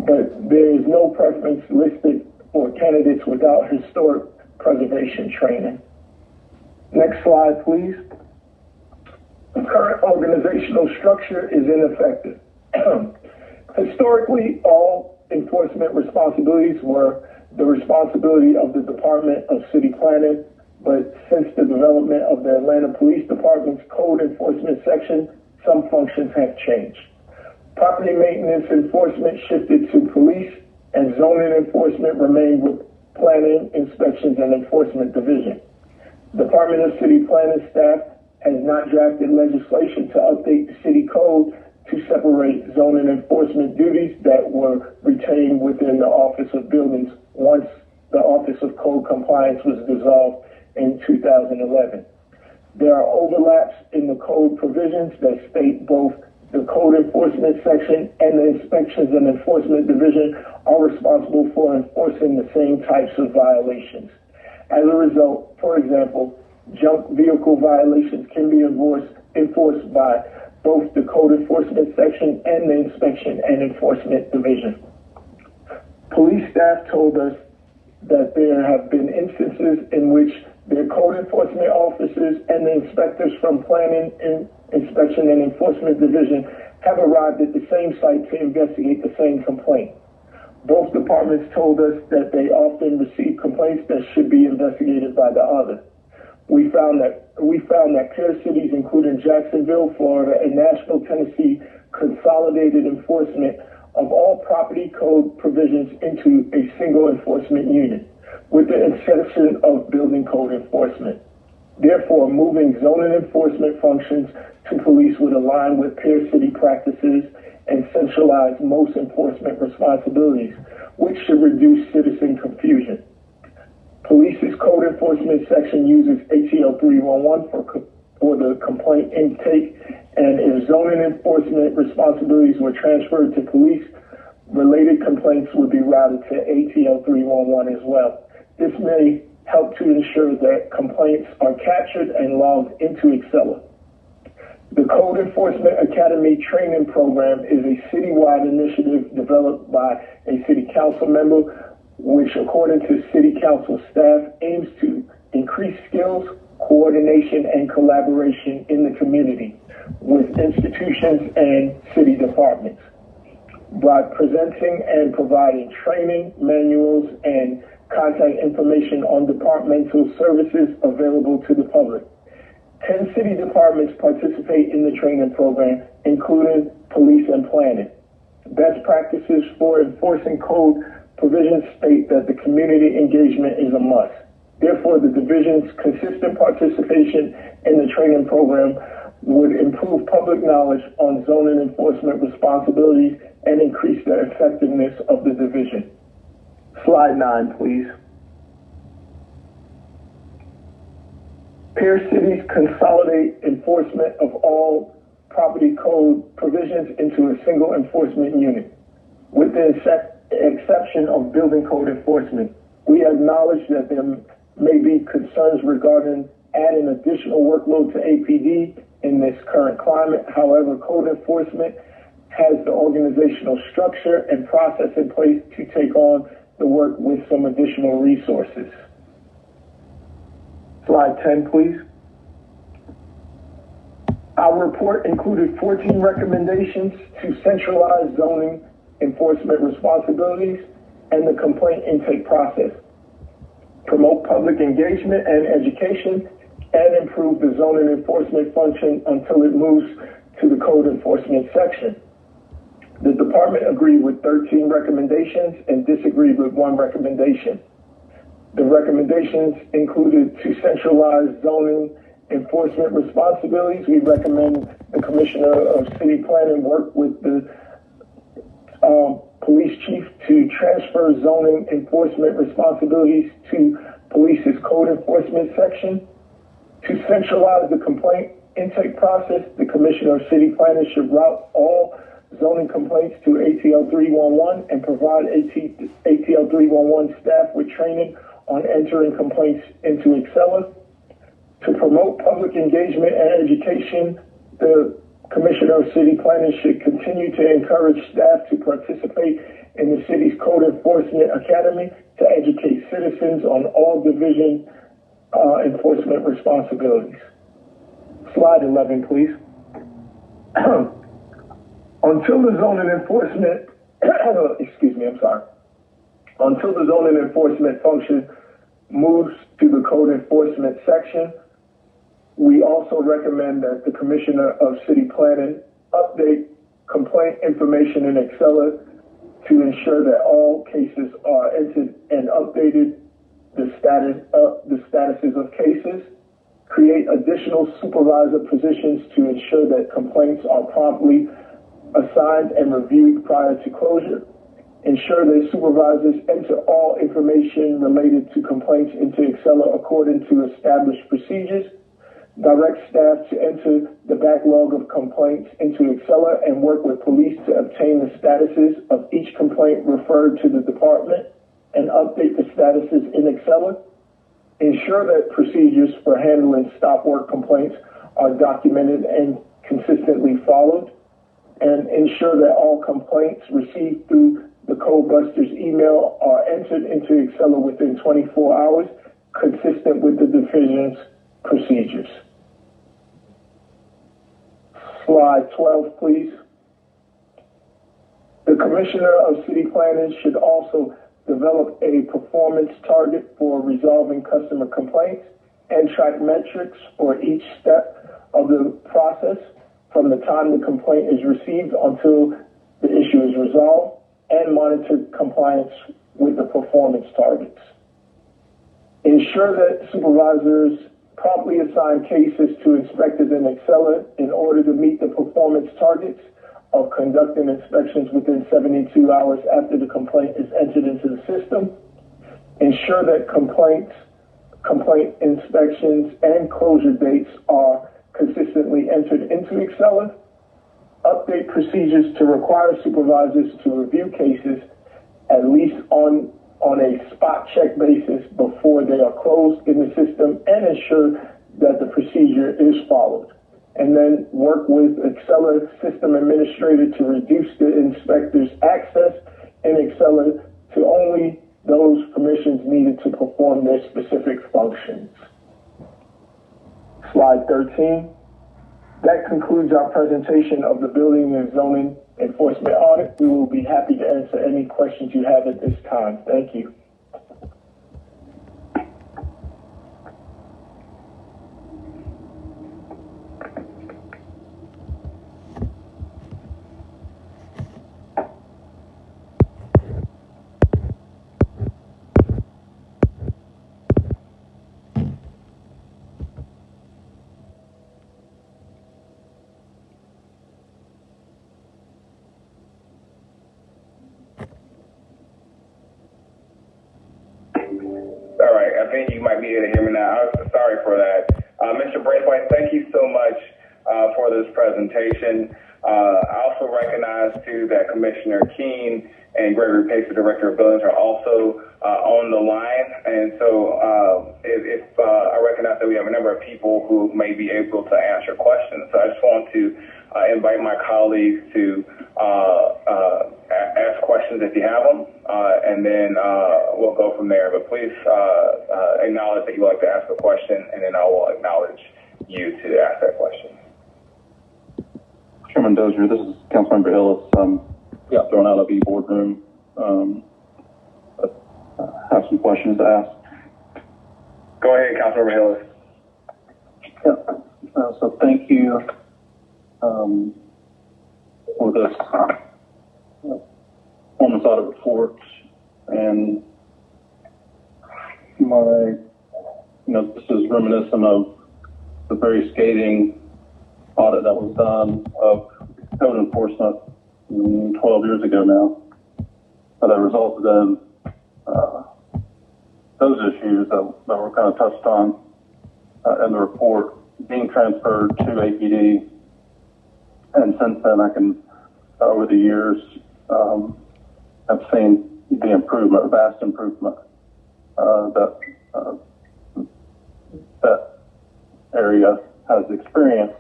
but there is no preference listed for candidates without historic preservation training. Next slide, please. The current organizational structure is ineffective. Historically, all enforcement responsibilities were the responsibility of the Department of City Planning, but since the development of the Atlanta Police Department's Code Enforcement section, some functions have changed. Property maintenance enforcement shifted to police, and zoning enforcement remained with Planning, Inspections, and Enforcement Division. Department of City Planning staff has not drafted legislation to update the city code to separate zoning enforcement duties that were retained within the Office of Buildings once the Office of Code Compliance was dissolved in 2011. There are overlaps in the code provisions that state both the Code Enforcement section and the Inspections and Enforcement Division are responsible for enforcing the same types of violations. As a result, for example, junk vehicle violations can be enforced by both the Code Enforcement section and the Inspection and Enforcement Division. Police staff told us that there have been instances in which their code enforcement officers and the inspectors from Planning, Inspection, and Enforcement Division have arrived at the same site to investigate the same complaint. Both departments told us that they often receive complaints complaints that should be investigated by the other. We found that peer cities, including Jacksonville, Florida, and Nashville, Tennessee, consolidated enforcement of all property code provisions into a single enforcement unit, with the exception of building code enforcement. Therefore, moving zoning enforcement functions to police would align with peer city practices and centralize most enforcement responsibilities, which should reduce citizen confusion. Police's code enforcement section uses ATL 311 for the complaint intake, and if zoning enforcement responsibilities were transferred to police, related complaints would be routed to ATL 311 as well. This may help to ensure that complaints are captured and logged into Excel. The Code Enforcement Academy training program is a citywide initiative developed by a city council member, which, according to city council staff, aims to increase skills, coordination, and collaboration in the community with institutions and city departments. By presenting and providing training, manuals, and contact information on departmental services available to the public. 10 city departments participate in the training program, including police and planning. Best practices for enforcing code provisions state that the community engagement is a must. Therefore, the division's consistent participation in the training program would improve public knowledge on zoning enforcement responsibilities and increase the effectiveness of the division. Slide 9, please. Peer cities consolidate enforcement of all property code provisions into a single enforcement unit, with the exception of building code enforcement. We acknowledge that there may be concerns regarding adding additional workload to APD in this current climate. However, code enforcement has the organizational structure and process in place to take on the work with some additional resources. Slide 10, please. Our report included 14 recommendations to centralize zoning enforcement responsibilities and the complaint intake process, promote public engagement and education, and improve the zoning enforcement function until it moves to the code enforcement section. The department agreed with 13 recommendations and disagreed with 1 recommendation. The recommendations included to centralize zoning enforcement responsibilities. We recommend the Commissioner of City Planning work with the police chief to transfer zoning enforcement responsibilities to police's code enforcement section. To centralize the complaint intake process, the Commissioner of City Planning should route all zoning complaints to ATL 311 and provide ATL 311 staff with training on entering complaints into Excel. To promote public engagement and education, the Commissioner of City Planning should continue to encourage staff to participate in the city's Code Enforcement Academy to educate citizens on all division enforcement responsibilities. Slide 11, please. Until the zoning enforcement, until the zoning enforcement function moves to the code enforcement section, we also recommend that the Commissioner of City Planning update complaint information in Excel to ensure that all cases are entered and updated, the statuses of cases, create additional supervisor positions to ensure that complaints are promptly assigned and reviewed prior to closure, ensure that supervisors enter all information related to complaints into Excel according to established procedures, direct staff to enter the backlog of complaints into Excel and work with police to obtain the statuses of each complaint referred to the department and update the statuses in Excel. Ensure that procedures for handling stop work complaints are documented and consistently followed, and ensure that all complaints received through the Codebusters email are entered into Excel within 24 hours, consistent with the division's procedures. Slide 12, please. The Commissioner of City Planning should also develop a performance target for resolving customer complaints, and track metrics for each step of the process from the time the complaint is received until the issue is resolved, and monitor compliance with the performance targets. Ensure that supervisors promptly assign cases to inspectors in Excel in order to meet the performance targets of conducting inspections within 72 hours after the complaint is entered into the system. Ensure that complaint inspections and closure dates are consistently entered into Excel. Update procedures to require supervisors to review cases at least on a spot check basis before they are closed in the system, and ensure that the procedure is followed. And then work with Excel system administrator to reduce the inspector's access in Excel to only those permissions needed to perform their specific functions. Slide 13. That concludes our presentation of the Building and Zoning Enforcement Audit. We will be happy to answer any questions you have at this time. Thank you. All right, I think you might be able to hear me now. I'm sorry for that. Mr. Braithwaite, thank you so much for this presentation. I also recognize, too, that Commissioner Keene and Gregory Pace, the Director of Buildings, are also on the line. And so I recognize that we have a number of people who may be able to answer questions. So I just want to invite my colleagues to ask questions if you have them, and then we'll go from there. But please acknowledge that you would like to ask a question, and then I will acknowledge you to ask that question. Chairman Dozier, this is Councilmember Hillis. Thrown out of the boardroom. Have some questions to ask. Go ahead, Councilmember Hillis. So thank you for this performance audit report, and this is reminiscent of the very scathing audit that was done of code enforcement 12 years ago now, that resulted in those issues that were kind of touched on in the report being transferred to APD. And since then, I can, over the years, have seen the improvement, vast improvement that area has experienced.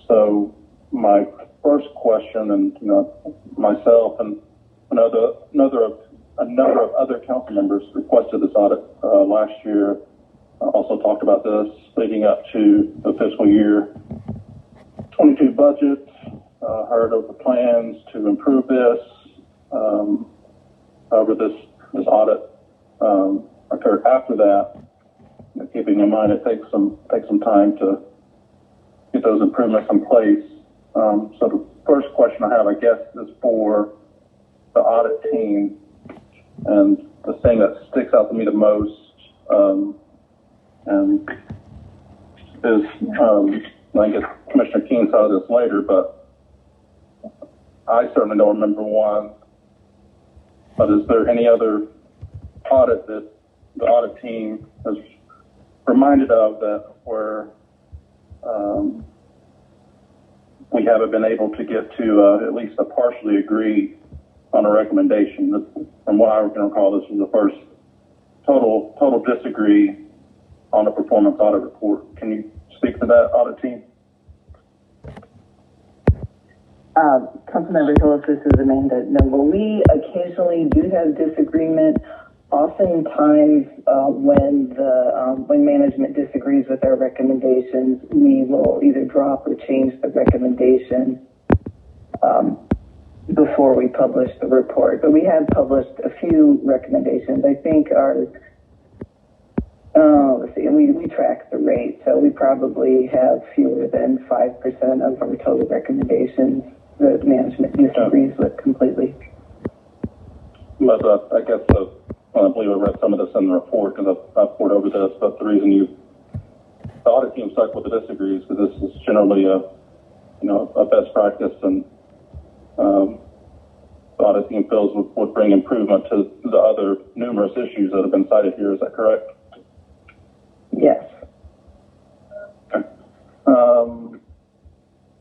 So my first question, and myself and a number of other council members requested this audit last year. Also talked about this leading up to the fiscal year 22 budget. Heard of the plans to improve this. However, this audit occurred after that. Keeping in mind it takes some time to get those improvements in place. So the first question I have, I guess, is for the audit team, and the thing that sticks out to me the most, and is, I guess Commissioner Keene saw this later, but I certainly don't remember one. But is there any other audit that the audit team has reminded of that where we haven't been able to get to at least a partially agree on a recommendation? From what I can recall, this was the first total disagree on a performance audit report. Can you speak to that, audit team? Councilmember Hillis, this is Amanda. No, well, we occasionally do have disagreement. Oftentimes, when management disagrees with our recommendations, we will either drop or change the recommendation. before we publish the report. But we have published a few recommendations. I think our let's see, we track the rate, so we probably have fewer than 5% of our total recommendations that management disagrees with completely. But I guess I believe I read some of this in the report because I've poured over this. But the reason the audit team stuck with the disagrees because this is generally a best practice, and the audit team feels would bring improvement to the other numerous issues that have been cited here. Is that correct? Yes. Okay.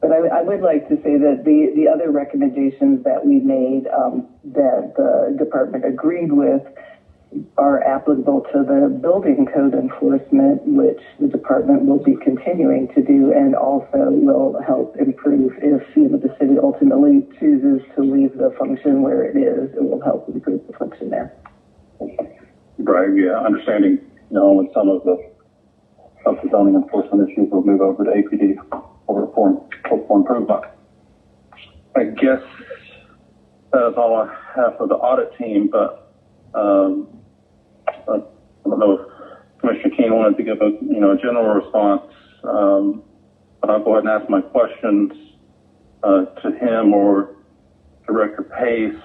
But I would like to say that the other recommendations that we made that the department agreed with are applicable to the building code enforcement, which the department will be continuing to do, and also will help improve if the city ultimately chooses to leave the function where it is. It will help improve the function there. Right. Yeah. Understanding, when some of the zoning enforcement issues will move over to APD for improvement. I guess that's all I have for the audit team, but I don't know if Commissioner Keene wanted to give a general response, but I'll go ahead and ask my questions to him or Director Pace.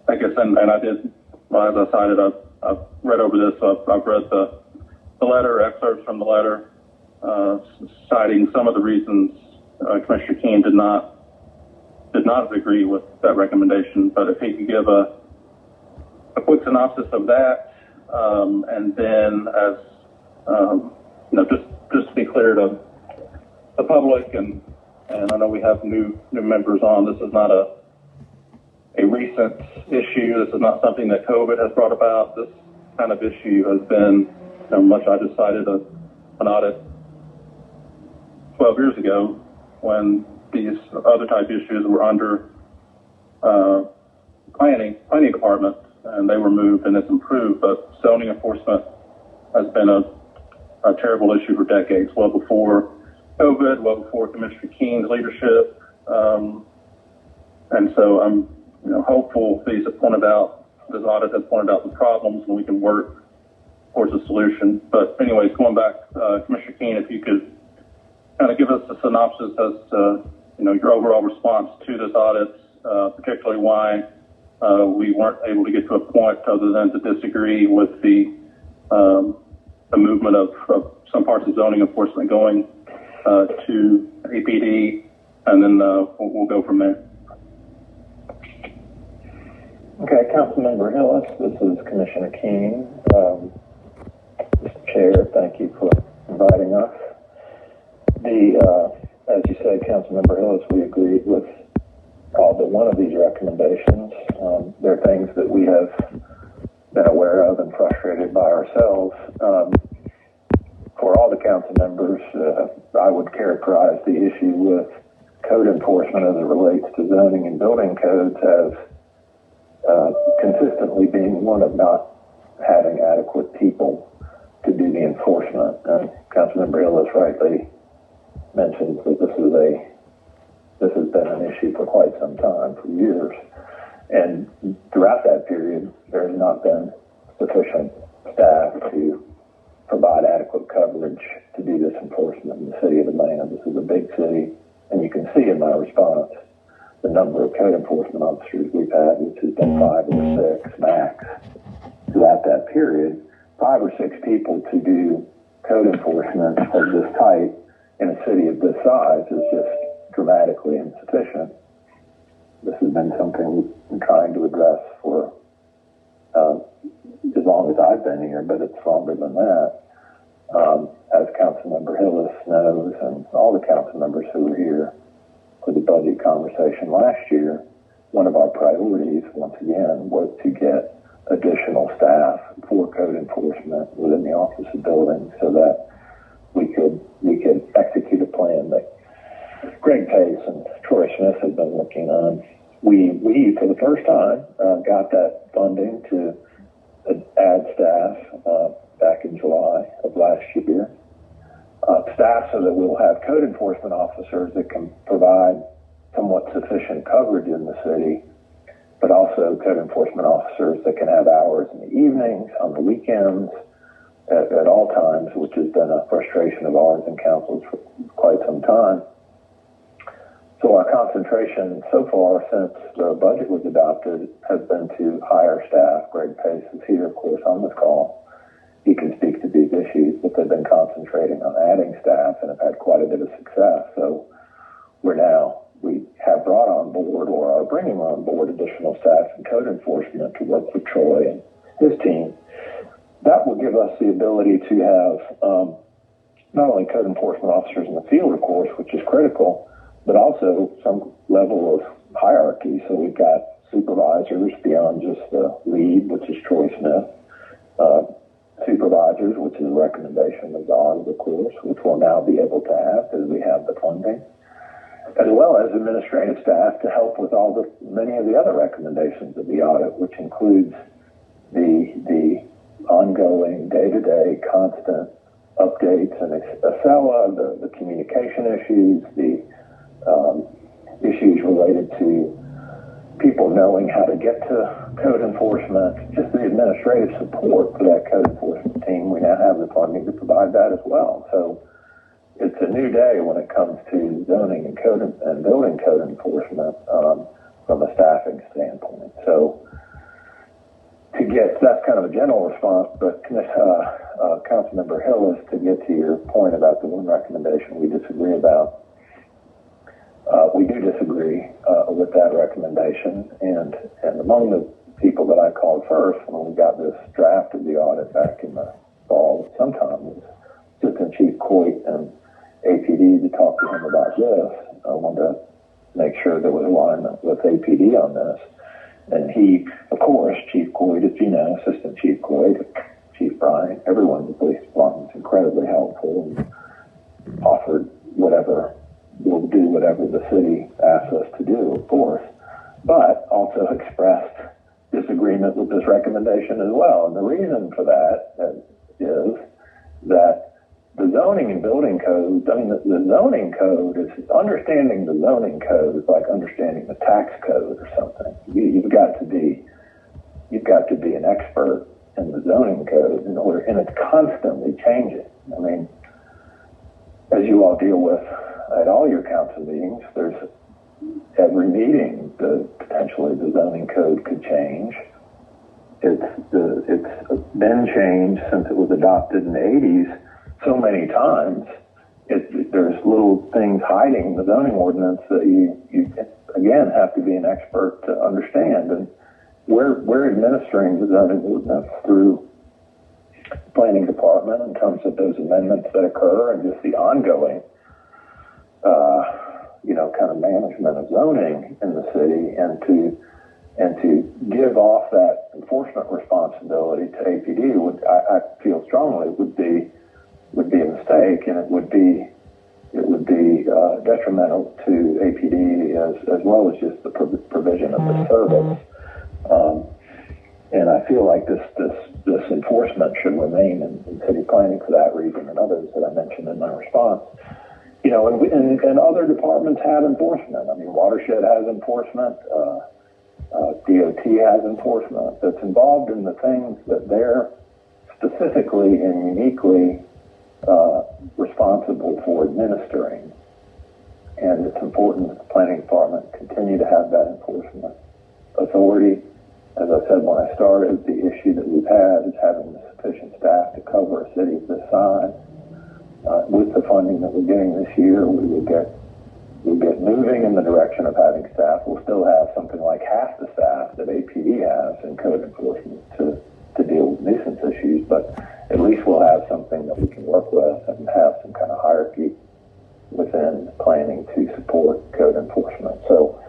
I guess, and I did, as I cited, I've read over this, so I've read the letter, excerpts from the letter, citing some of the reasons Commissioner Keene did not agree with that recommendation. But if he could give a quick synopsis of that, and then as just to be clear to the public, and I know we have new members on. This is not a recent issue. This is not something that COVID has brought about. This kind of issue has been much. I decided an audit 12 years ago when these other type issues were under planning department, and they were moved, and it's improved. But zoning enforcement has been a terrible issue for decades, well before COVID, well before Commissioner Keene's leadership, and so I'm hopeful these have pointed out, this audit has pointed out the problems, and we can work towards a solution. But anyways, going back, Commissioner Keene, if you could kind of give us a synopsis as to your overall response to this audit, particularly why we weren't able to get to a point other than to disagree with the movement of some parts of zoning enforcement going to APD, and then we'll go from there. Okay, Councilmember Hillis, this is Commissioner Keene. Mr. Chair, thank you for inviting us. As you said, Councilmember Hillis, we agreed with all but one of these recommendations. There are things that we have been aware of and frustrated by ourselves. For all the council members, I would characterize the issue with code enforcement as it relates to zoning and building codes as consistently being one of not having adequate people to do the enforcement. Councilmember Hillis rightly mentions that this has been an issue for quite some time, for years. And throughout that period, there has not been sufficient staff to provide adequate coverage to do this enforcement in the city of Atlanta. This is a big city, and you can see in my response the number of code enforcement officers we've had, which has been 5 or 6 max throughout that period. 5 or 6 people to do code enforcement of this type in a city of this size is just dramatically insufficient. This has been something we've been trying to address for as long as I've been here, but it's longer than that. As Councilmember Hillis knows, and all the council members who were here for the budget conversation last year, one of our priorities, once again, was to get additional staff for code enforcement within the Office of Building so that we could execute a plan that Greg Pace and Troy Smith have been working on. We for the first time, got that funding to add staff back in July of last year. Staff so that we'll have code enforcement officers that can provide somewhat sufficient coverage in the city, but also code enforcement officers that can have hours in the evenings, on the weekends, at all times, which has been a frustration of ours in councils for quite some time. So our concentration so far since the budget was adopted has been to hire staff. Greg Pace is here, of course, on this call. He can speak to these issues, but they've been concentrating on adding staff and have had quite a bit of success. So we have brought on board or are bringing on board additional staff in code enforcement to work with Troy and his team. That will give us the ability to have not only code enforcement officers in the field, of course, which is critical, but also some level of hierarchy. So we've got supervisors beyond just the lead, which is Troy Smith, supervisors, which is a recommendation of the audit, of course, which we'll now be able to have because we have the funding, as well as administrative staff to help with many of the other recommendations of the audit, which includes the ongoing, day-to-day, constant updates and ACELA, the communication issues, the issues related to people knowing how to get to code enforcement, just the administrative support for that code enforcement team. We now have the funding to provide that as well. So it's a new day when it comes to zoning and building code enforcement from a staffing standpoint. So that's kind of a general response, but Councilmember Hillis, to get to your point about the one recommendation we disagree about, we do disagree with that recommendation, and among the people that I called first when we got this draft of the audit back in the fall sometime was Assistant Chief Coit and APD to talk to him about this. I wanted to make sure there was alignment with APD on this. And he, of course, Chief Coit, as you know, Assistant Chief Coit, Chief Bryant, everyone in the police department is incredibly helpful and offered we'll do whatever the city asks us to do, of course, but also expressed disagreement with this recommendation as well. And the reason for that is that the zoning and building code, the zoning code is understanding the zoning code is like understanding the tax code or something. You've got to be an expert in the zoning code and it's constantly changing. I mean, as you all deal with at all your council meetings, there's every meeting potentially the zoning code could change. It's been changed since it was adopted in the 80s so many times. There's little things hiding in the zoning ordinance that you again have to be an expert to understand. And we're administering the zoning ordinance through the planning department in terms of those amendments that occur and just the ongoing kind of management of zoning in the city, and to give off that enforcement responsibility to APD I feel strongly would be a mistake, and it would be detrimental to APD as well as just the provision of the service. And I feel like this enforcement should remain in city planning for that reason and others that I mentioned in my response. And other departments have enforcement. I mean, Watershed has enforcement. DOT has enforcement that's involved in the things that they're specifically and uniquely responsible for administering. And it's important that the planning department continue to have that enforcement authority. As I said when I started, the issue that we've had is having sufficient staff to cover a city of this size. With the funding that we're getting this year, we'll get moving in the direction of having staff. We'll still have something like half the staff that APD has in code enforcement to deal with nuisance issues, but at least we'll have something that we can work with and have some kind of hierarchy within planning to support code enforcement. So,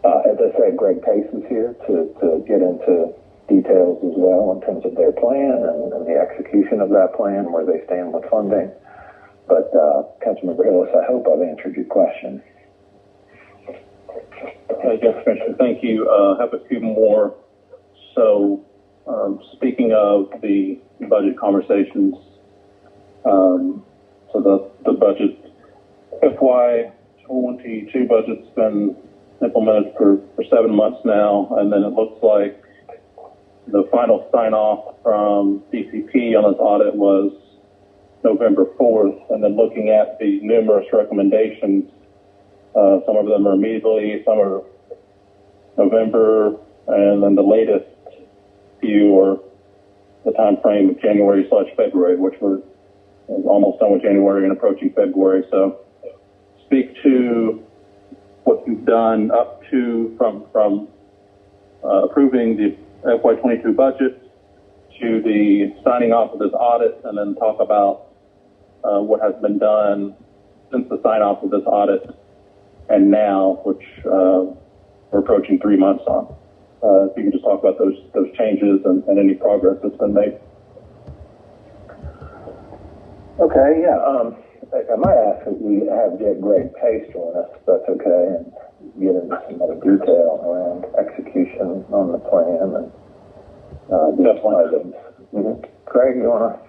as I said, Greg Pace is here to get into details as well in terms of their plan and the execution of that plan, where they stand with funding. But, Councilmember Hillis, I hope I've answered your question. Yes, Commissioner, thank you. I have a few more. So, speaking of the budget conversations, so the budget FY FY22 budget's been implemented for 7 months now, and then it looks like the final sign-off from DCP on this audit was November 4th, and then looking at the numerous recommendations, some of them are immediately, some are November, and then the latest few are the time frame of January/February, which we're almost done with January and approaching February. So speak to what you've done up to from approving the FY22 budget to the signing off of this audit, and then talk about what has been done since the sign off of this audit and now, which we're approaching 3 months on. If you can just talk about those changes and any progress that's been made. Okay, yeah. I might ask if we have Greg Pace join us, if that's okay, and get into some other detail around execution on the plan and these items. Mm-hmm. Craig, you want to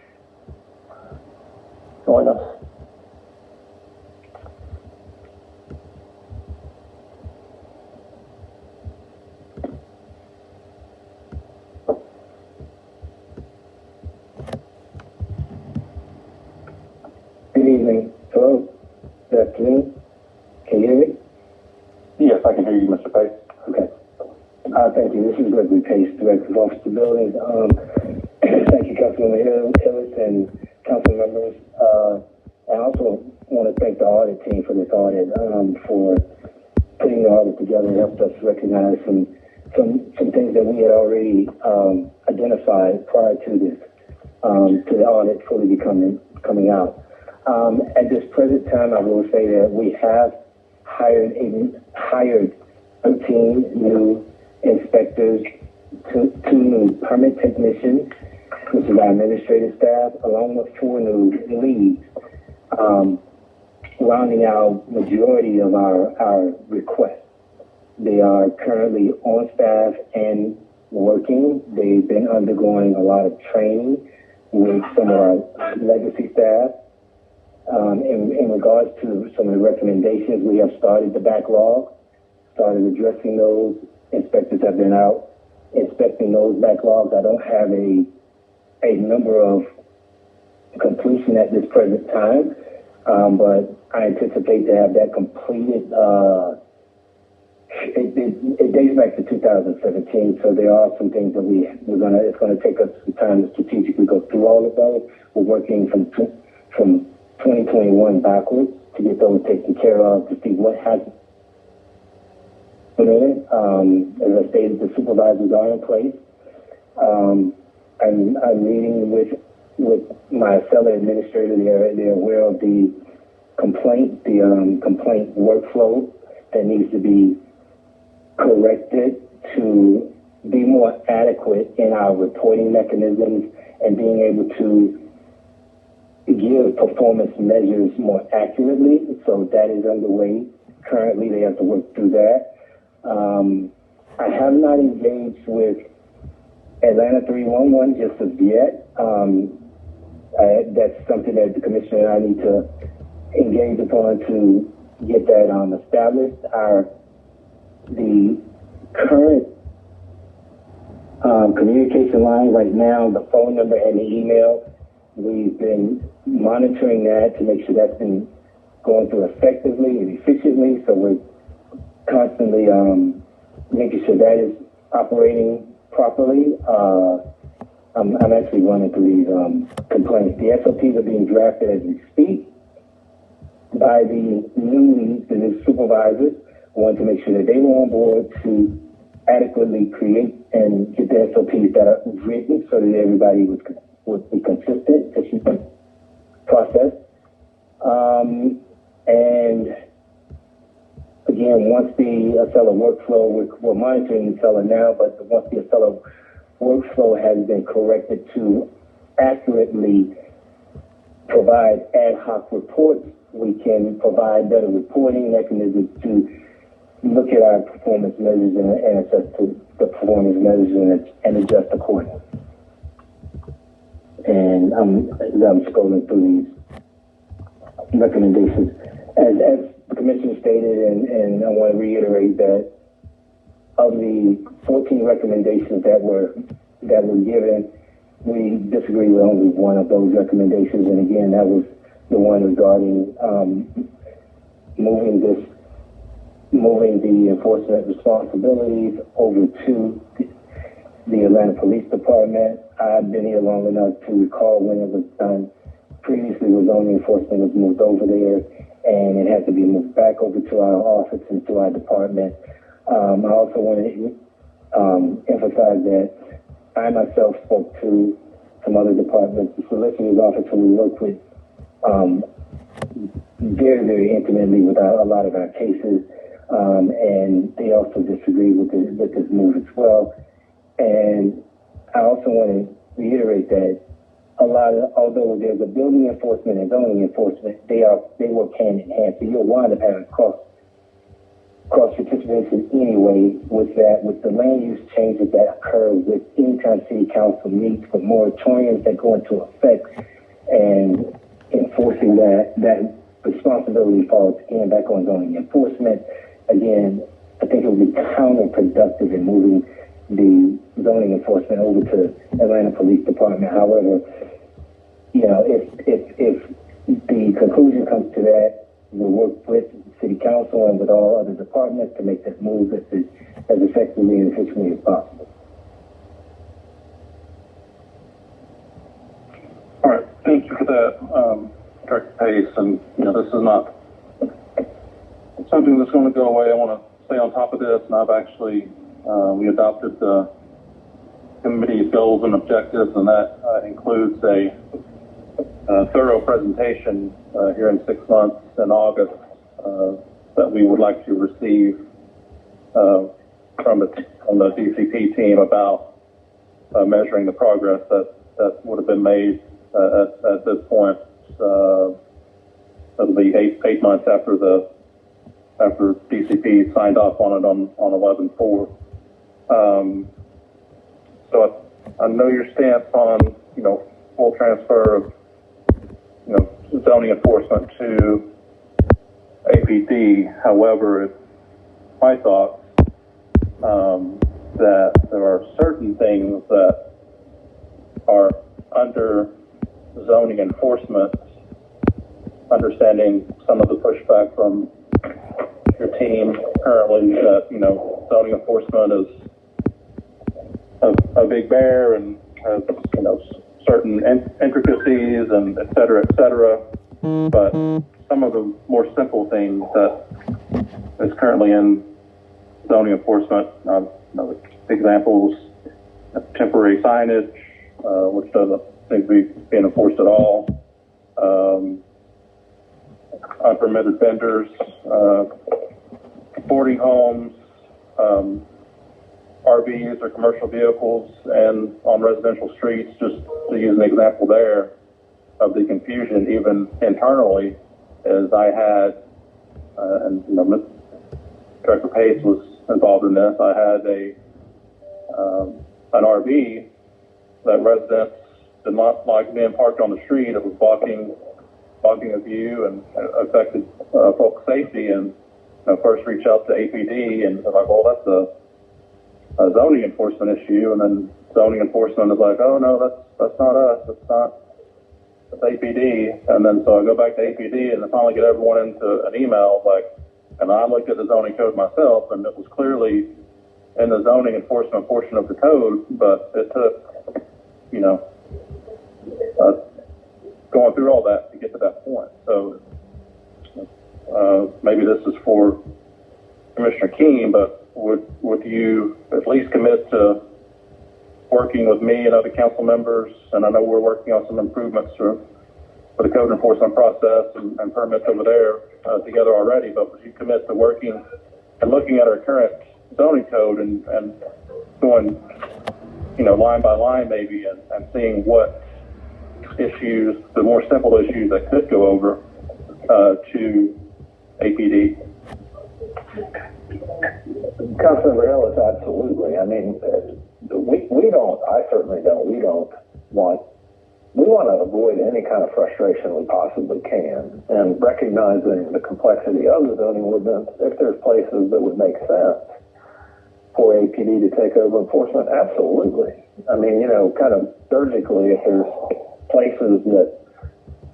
join us? Good evening. Hello. Good afternoon. Can you hear me? Yes, I can hear you, Mr. Pace. Okay. Thank you. This is Gregory Pace, Director of Office of Building. Thank you, Councilmember Hillis and council members. I also want to thank the audit team for this audit, for putting the audit together. It helped us recognize some things that we had already identified prior to this, to the audit fully coming out. At this present time, I will say that we have hired 13 new inspectors, two new permit technicians, which is our administrative staff, along with 4 new leads, rounding out majority of our requests. They are currently on staff and working. They've been undergoing a lot of training with some of our legacy staff. In regards to some of the recommendations, we have started the backlog, started addressing those. Inspectors have been out inspecting those backlogs. I don't have a number of completion at this present time, but I anticipate to have that completed. It dates back to 2017, so there are some things that it's going to take us some time to strategically go through all of those. We're working from 2021 backwards to get those taken care of, to see what has been in it. As I stated, the supervisors are in place. I'm meeting with my fellow administrator. They're aware of the complaint workflow that needs to be corrected to be more adequate in our reporting mechanisms and being able to give performance measures more accurately. So that is underway. Currently, they have to work through that. I have not engaged with Atlanta 311 just as yet. That's something that the commissioner and I need to engage upon to get that established. The current communication line right now, the phone number and the email, we've been monitoring that to make sure that's been going through effectively and efficiently. So we're constantly making sure that is operating properly. I'm actually running through these complaints. The SOPs are being drafted as we speak by the new supervisors. I want to make sure that they were on board to adequately create and get the SOPs that are written so that everybody would be consistent as you process. And again, once the Acela workflow, we're monitoring the Acela now, but once the Acela workflow has been corrected to accurately provide ad hoc reports, we can provide better reporting mechanisms to look at our performance measures and assess the performance measures and adjust accordingly. And I'm scrolling through these recommendations. As the Commissioner stated, and I want to reiterate that of the 14 recommendations that were given, we disagree with only one of those recommendations, and again, that was the one regarding moving the enforcement responsibilities over to the Atlanta Police Department. I've been here long enough to recall when it was done. Previously, was zoning enforcement was moved over there, and it had to be moved back over to our office and to our department. I also want to emphasize that I myself spoke to some other departments, the solicitor's office, who we work with very, very intimately with a lot of our cases, and they also disagree with this move as well. And I also want to reiterate that although there's a building enforcement and zoning enforcement, they work hand in hand. So you'll wind up having cross participation anyway with the land use changes that occur with anytime city council meets, with moratoriums that go into effect, and enforcing that responsibility falls again back on zoning enforcement. Again, I think it would be counterproductive in moving the zoning enforcement over to Atlanta Police Department. However, if the conclusion comes to that, we'll work with City Council and with all other departments to make that move as effectively and efficiently as possible. All right, thank you for that, Director Pace. And this is not something that's going to go away. I want to stay on top of this, and I've actually we adopted the committee's goals and objectives, and that includes a thorough presentation here in 6 months in August that we would like to receive from the DCP team about measuring the progress that would have been made at this point. It'll be eight months after DCP signed off on it on 11/4. So I know your stance on full transfer of zoning enforcement to APD. However, it's my thought that there are certain things that are under zoning enforcement, understanding some of the pushback from your team currently that zoning enforcement is a big bear and has certain intricacies and et cetera, but some of the more simple things that is currently in zoning enforcement, examples, temporary signage, which doesn't seem to be being enforced at all, unpermitted vendors, boarding homes, RVs or commercial vehicles, and on residential streets, just to use an example there of the confusion even internally, as I had, and Director Pace was involved in this, I had an RV that residents did not like being parked on the street. It was blocking a view and affected folks' safety, and first reached out to APD, and they're like, well, that's a zoning enforcement issue, and then zoning enforcement is like, oh no, that's not us, it's APD, and then so I go back to APD and I finally get everyone into an email, and I looked at the zoning code myself, and it was clearly in the zoning enforcement portion of the code, but it took, going through all that to get to that point. So maybe this is for Commissioner Keene, but would you at least commit to working with me and other council members? And I know we're working on some improvements for the code enforcement process and permits over there together already, but would you commit to working and looking at our current zoning code and going, line by line maybe, and seeing what issues, the more simple issues that could go over to APD? Councilmember Ellis, absolutely. I mean, we don't want we want to avoid any kind of frustration we possibly can, and recognizing the complexity of the zoning ordinance, if there's places that would make sense for APD to take over enforcement, absolutely. I mean, you know, kind of surgically, if there's places that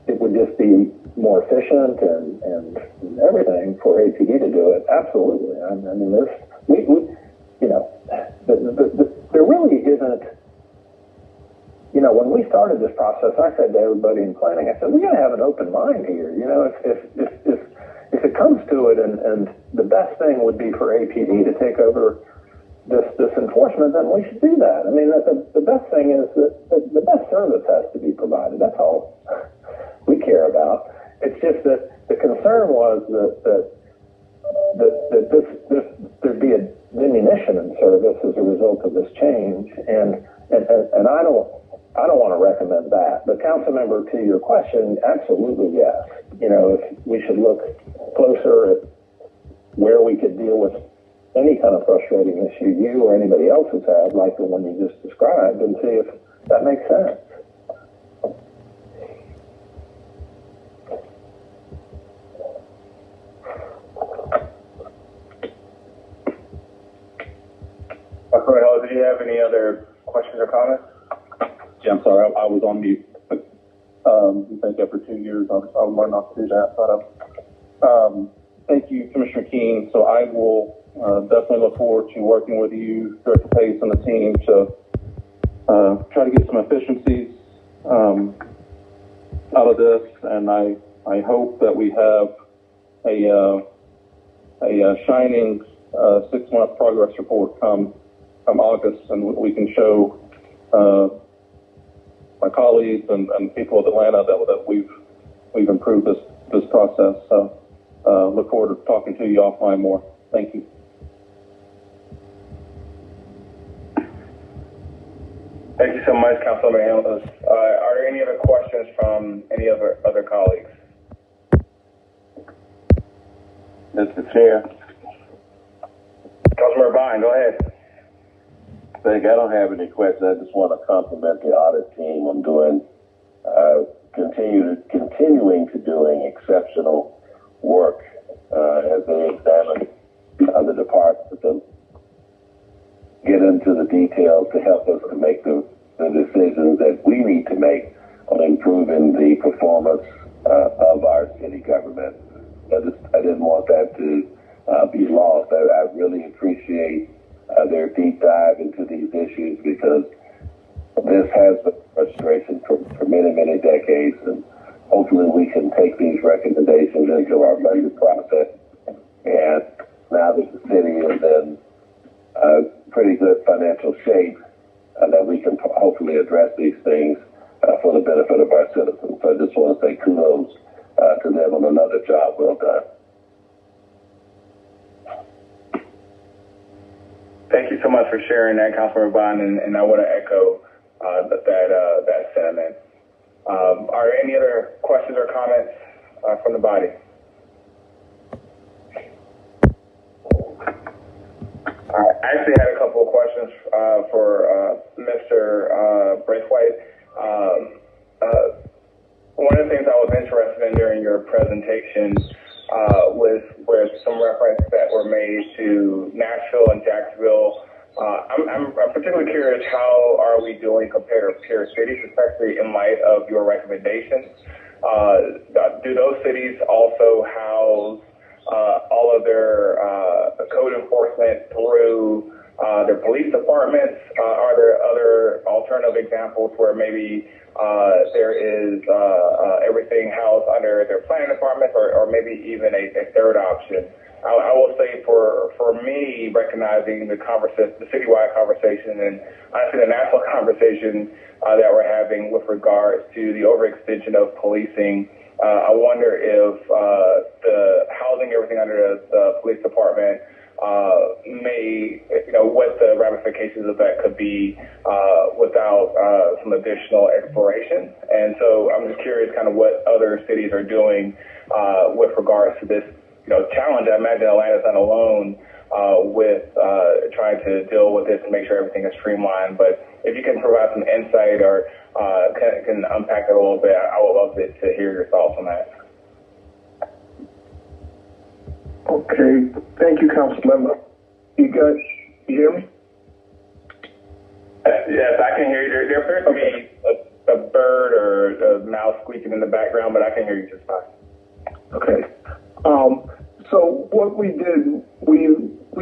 it would just be more efficient and everything for APD to do it, absolutely. I mean, you know, there really isn't. You know, when we started this process, I said to everybody in planning, I said, we got to have an open mind here. You know, if it comes to it and the best thing would be for APD to take over this enforcement, then we should do that. I mean, the best thing is that the best service has to be provided. That's all we care about. It's just that the concern was that there'd be a diminution in service as a result of this change, and I don't want to recommend that. But council member, to your question, absolutely yes. You know, if we should look closer at where we could deal with any kind of frustrating issue you or anybody else has had, like the one you just described, and see if that makes sense. Do you have any other questions or comments? Yeah, I'm sorry, I was on mute. Thank you for 2 years. I'll learn not to do that. But thank you, Commissioner Keene. So I will definitely look forward to working with you, Director Pace, and the team to try to get some efficiencies out of this. And I hope that we have a shining 6-month progress report come August, and we can show my colleagues and people of Atlanta that we've improved this process. So look forward to talking to you offline more. Thank you. Thank you so much, Councilman Hillis. Are there any other questions from any other colleagues? Mr. Chair. Councilman Bond, go ahead. I don't have any questions. I just want to compliment the audit team on continuing to doing exceptional work as they examine the department and get into the details to help us to make the decisions that we need to make on improving the performance of our city government. I didn't want that to be lost. I really appreciate their deep dive into these issues, because this has been frustration for many, many decades, and hopefully we can take these recommendations into our budget process. And now that the city is in pretty good financial shape, that we can hopefully address these things for the benefit of our citizens. So I just want to say kudos to them on another job well done. Thank you so much for sharing that, Councilman Bond, and I want to echo that sentiment. Are there any other questions or comments from the body? I actually had a couple of questions for Mr. Braithwaite. One of the things I was interested in during your presentation was some reference that were made to Nashville and Jacksonville. I'm particularly curious, how are we doing compared to peer cities, especially in light of your recommendations? Do those cities also house all of their code enforcement through their police departments? Are there other alternative examples where maybe there is everything housed under their planning departments, or maybe even a third option? I will say for me, recognizing the citywide conversation and honestly the national conversation that we're having with regards to the overextension of policing, I wonder if the housing everything under the police department what the ramifications of that could be without some additional exploration. And so I'm just curious kind of what other cities are doing with regards to this challenge. I imagine Atlanta's not alone with trying to deal with this and make sure everything is streamlined. But if you can provide some insight or can unpack it a little bit, I would love to hear your thoughts on that. Okay, thank you, Councilmember. You hear me? Yes, I can hear you. There appears to be a bird or a mouse squeaking in the background, but I can hear you just fine. Okay. So what we did, we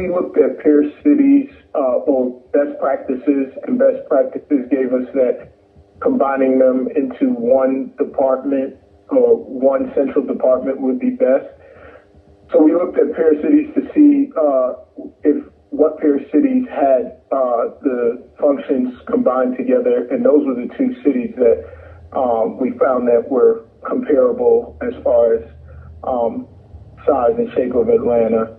looked at peer cities, or best practices, and best practices gave us that combining them into one department or one central department would be best. So we looked at peer cities to see what peer cities had the functions combined together, and those were the two cities that we found that were comparable as far as size and shape of Atlanta.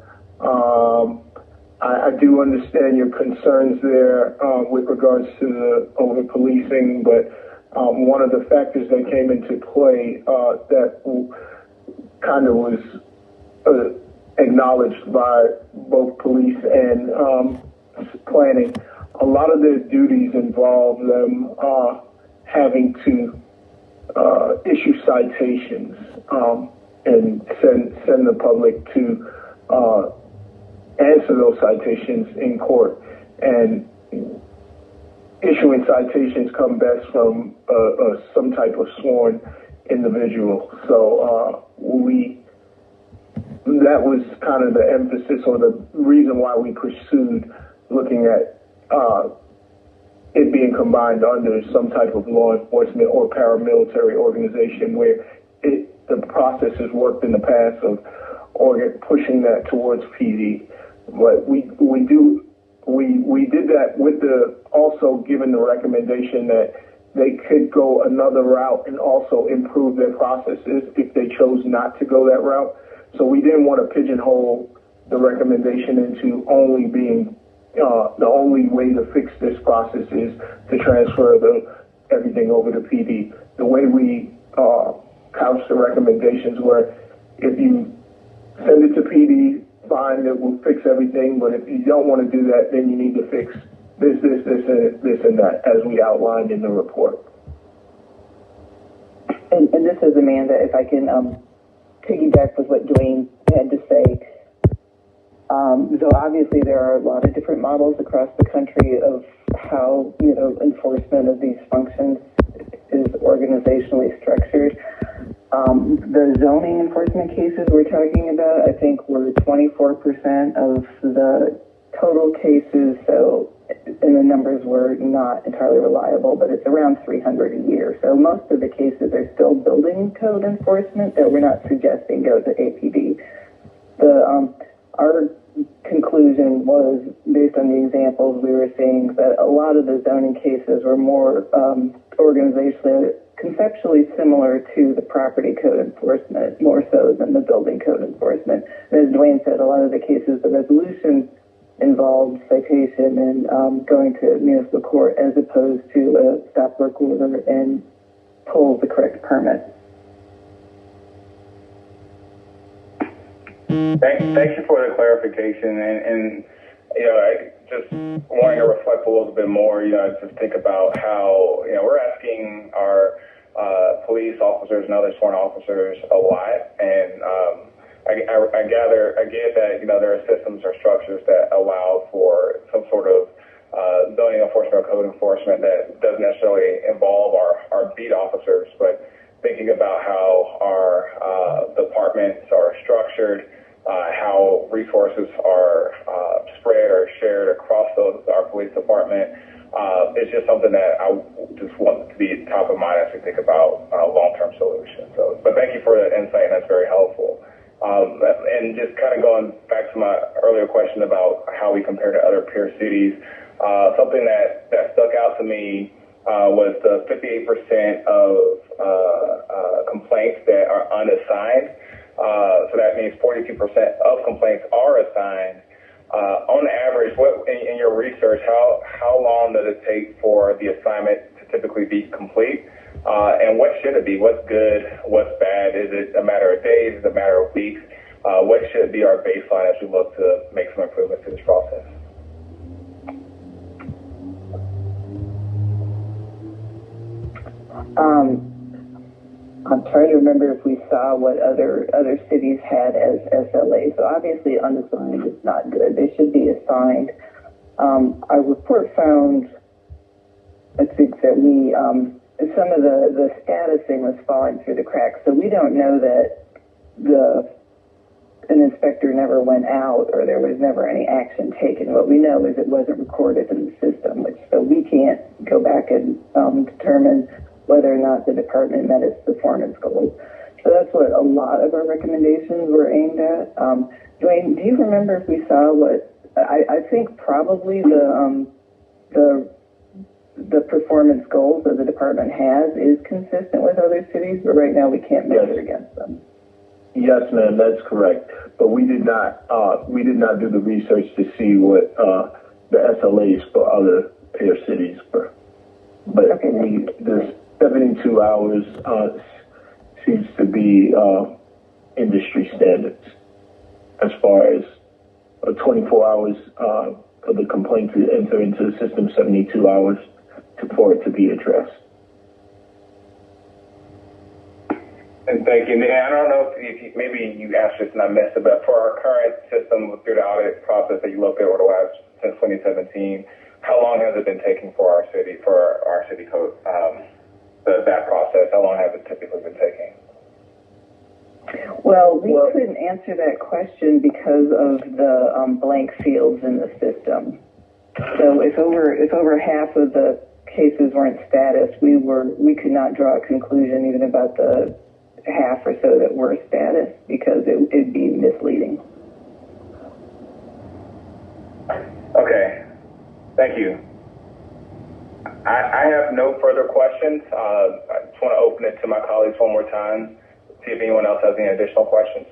I do understand your concerns there with regards to the over-policing, but one of the factors that came into play that kind of was acknowledged by both police and planning, a lot of their duties involve them having to issue citations and send the public to answer those citations in court. And issuing citations come best from some type of sworn individual. So that was kind of the emphasis or the reason why we pursued looking at it being combined under some type of law enforcement or paramilitary organization where the process has worked in the past of pushing that towards PD. But we did that with also given the recommendation that they could go another route and also improve their processes if they chose not to go that route. So we didn't want to pigeonhole the recommendation into only being the only way to fix this process is to transfer everything over to PD. The way we couched the recommendations were, if you send it to PD, fine, it will fix everything. But if you don't want to do that, then you need to fix this, and that, as we outlined in the report. And this is Amanda. If I can piggyback with what Dwayne had to say. So obviously there are a lot of different models across the country of how, enforcement of these functions is organizationally structured. The zoning enforcement cases we're talking about, I think, were 24% of the total cases. So, and the numbers were not entirely reliable, but it's around 300 a year. So most of the cases are still building code enforcement that we're not suggesting go to APD. Our conclusion was, based on the examples we were seeing, that a lot of the zoning cases were more organizationally, conceptually similar to the property code enforcement, more so than the building code enforcement. And as Dwayne said, a lot of the cases, the resolution involved citation and going to municipal court as opposed to a stop work order and pull the correct permit. Thank you for the clarification, and I just wanting to reflect a little bit more. Just think about how we're asking our police officers and other sworn officers a lot, and I get that there are systems or structures that allow for some sort of zoning enforcement or code enforcement that doesn't necessarily involve our beat officers, but thinking about how our departments are structured, how resources are spread or shared across our police department, it's just something that I just want to be top of mind as we think about long-term solutions. But thank you for that insight, and that's very helpful. And just kind of going back to my earlier question about how we compare to other peer cities, something that stuck out to me was the 58% of complaints that are unassigned. So that means 42% of complaints are assigned. On average, what in your research, how long does it take for the assignment to typically be complete? And what should it be? What's good? What's bad? Is it a matter of days? Is it a matter of weeks? What should be our baseline as we look to make some improvements to this process? I'm trying to remember if we saw what other cities had as SLA. So obviously unassigned is not good. They should be assigned. Our report found, I think that we, some of the statusing was falling through the cracks. So we don't know that an inspector never went out or there was never any action taken. What we know is it wasn't recorded in the system, so we can't go back and determine whether or not the department met its performance goals. So that's what a lot of our recommendations were aimed at. Dwayne, do you remember if we saw what, I think probably the performance goals that the department has is consistent with other cities, but right now we can't measure against them. Yes, ma'am, that's correct. But we did not do the research to see what the SLAs for other peer cities were. But the 72 hours seems to be industry standards as far as 24 hours for the complaint to enter into the system, 72 hours for it to be addressed. And thank you. And I don't know if maybe you answered this and I missed it, but for our current system through the audit process that you looked at over the last since 2017, how long has it been taking for our city code, that process? How long has it typically been taking? Well, we couldn't answer that question because of the blank fields in the system. So if over half of the cases weren't status, we could not draw a conclusion even about the half or so that were status because it'd be misleading. Okay, thank you. I have no further questions. I just want to open it to my colleagues one more time, see if anyone else has any additional questions.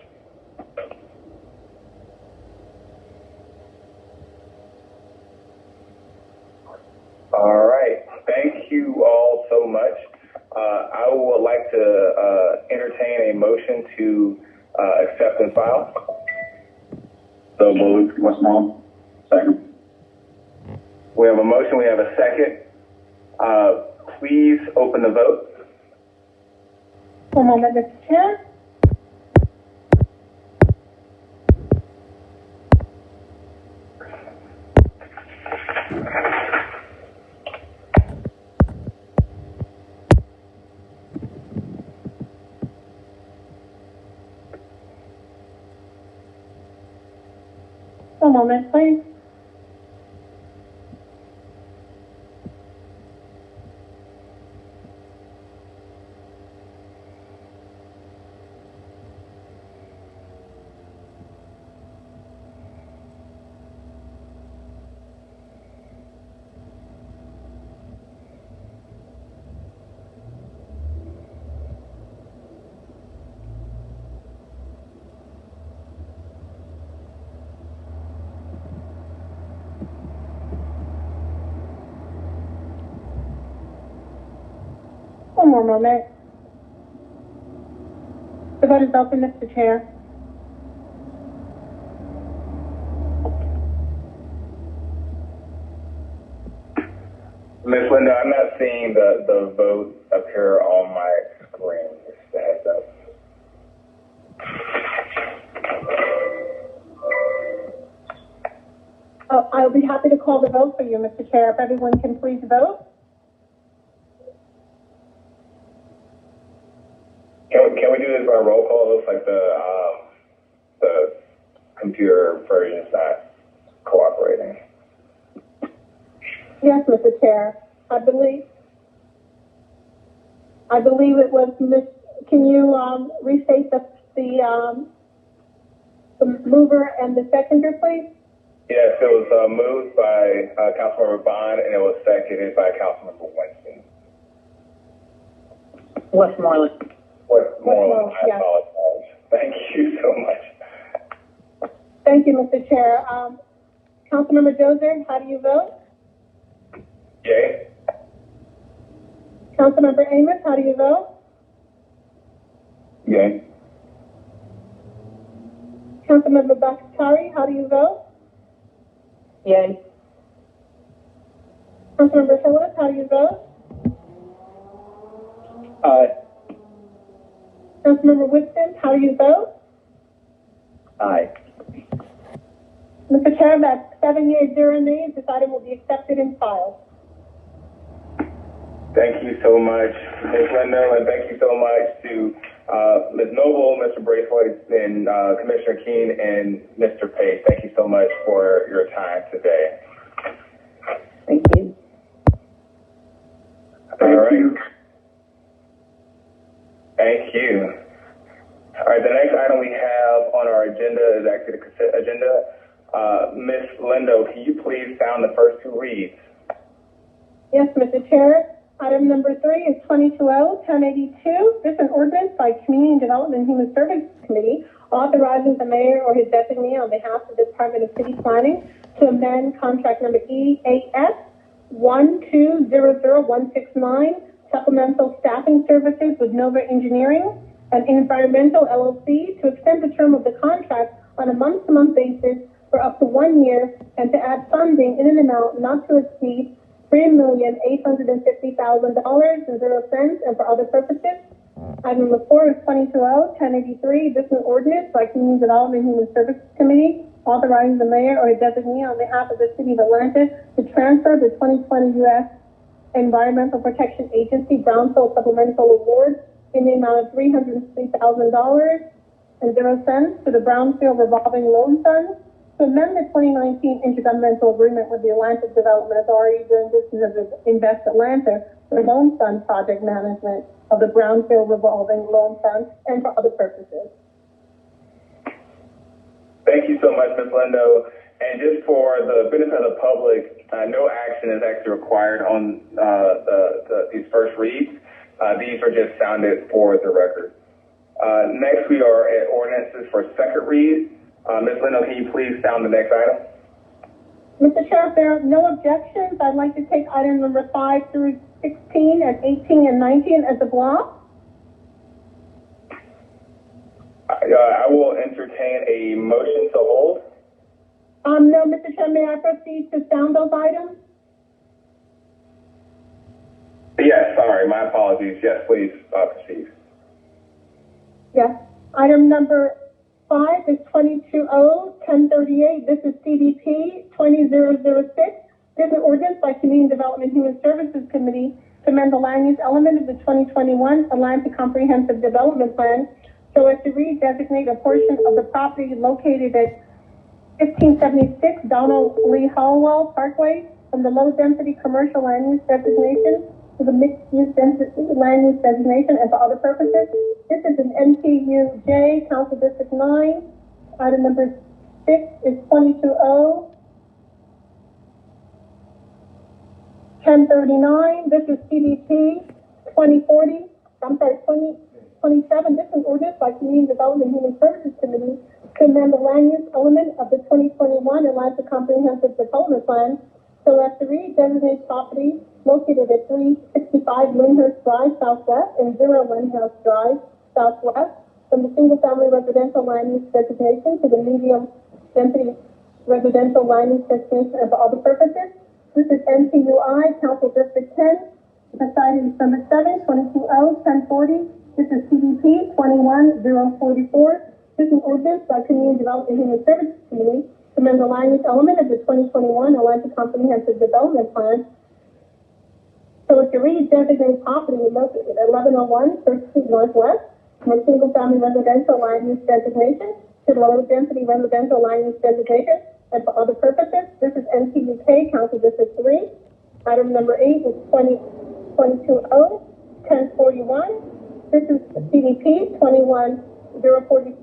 All right, thank you all so much. I would like to entertain a motion to accept and file. So moved. Westmoreland. Second. We have a motion. We have a second. Please open the vote. One moment, Mr. Chair. One moment, please. One more moment. The vote is open, Mr. Chair. Ms. Linda, I'm not seeing the vote appear on my screen. Just a heads up. Oh, I'll be happy to call the vote for you, Mr. Chair, if everyone can please vote. Can we do this by roll call? It looks like the computer version is not cooperating. Yes, Mr. Chair. I believe it was Miss. Can you restate the mover and the seconder, please? Yes, it was moved by Councilmember Bond and it was seconded by Councilmember Winston. Westmoreland. Westmoreland, I apologize. Thank you so much. Thank you, Mr. Chair. Councilmember Dozier, how do you vote? Yay. Councilmember Amos, how do you vote? Yay. Councilmember Bakhtari, how do you vote? Yay. Councilmember Hillis, how do you vote? Aye. Councilmember Whitson, how do you vote? Aye. Mr. Chair, that's 7 yeas, 0 nays. This item will be accepted and filed. Thank you so much, Ms. Lindo, and thank you so much to Ms. Noble, Mr. Braithwaite, and Commissioner Keene, and Mr. Pace. Thank you so much for your time today. Thank you. All right. Thank you. All right, the next item we have on our agenda is actually the consent agenda. Ms. Lindo, can you please sound the first two reads? Yes, Mr. Chair. Item number 3 is 2020-1082. This is an ordinance by Community Development and Human Services Committee authorizing the mayor or his designee on behalf of the Department of City Planning to amend contract number EAS 1200169, supplemental staffing services with Nova Engineering and Environmental LLC, to extend the term of the contract on a month-to-month basis for up to 1 year and to add funding in an amount not to exceed $3,850,000.00 and for other purposes. Item number 4 is 2020-1083. This is an ordinance by Community Development and Human Services Committee authorizing the mayor or his designee on behalf of the City of Atlanta to transfer the 2020 U.S. Environmental Protection Agency Brownfield Supplemental Award in the amount of $303,000.00 to the Brownfield Revolving Loan Fund, to amend the 2019 intergovernmental agreement with the Atlanta Development Authority doing business as Invest Atlanta for Loan Fund project management of the Brownfield Revolving Loan Fund and for other purposes. Thank you so much, Ms. Lindo. And just for the benefit of the public, no action is actually required on these first reads. These are just sounded for the record. Next, we are at ordinances for second read. Ms. Lindo, can you please sound the next item? Mr. Chair, if there are no objections, I'd like to take item number 5 through 16 and 18 and 19 as a block. I will entertain a motion to hold. No, Mr. Chair, may I proceed to sound those items? Yes, sorry, my apologies. Yes, please proceed. Yes. Item number 5 is 2020-1038. This is CDP 20006. This is an ordinance by Community Development and Human Services Committee to amend the land use element of the 2021 Atlanta Comprehensive Development Plan so as to redesignate a portion of the property located at 1576 Donald Lee Hallwell Parkway from the low-density commercial land use designation to the mixed-use land use designation and for other purposes. This is an NTUJ, Council District 9. Item number 6 is 2020-1039. This is CDP 2027. This is an ordinance by Community Development and Human Services Committee to amend the land use element of the 2021 Atlanta Comprehensive Development Plan so as to redesignate property located at 365 Lyndhurst Drive Southwest and 0 Lyndhurst Drive Southwest from the single-family residential land use designation to the medium-density residential land use designation and for other purposes. This is NCUI, Council District 10. The site is number 7, 2020-1040. This is CDP 21044. This is an ordinance by Community Development and Human Services Committee to amend the land use element of the 2021 Atlanta Comprehensive Development Plan so as to redesignate property located at 1101 Church Street Northwest from a single-family residential land use designation to the low-density residential land use designation and for other purposes. This is NCUK, Council District 3. Item number 8 is 2020-1041. This is CDP 21046.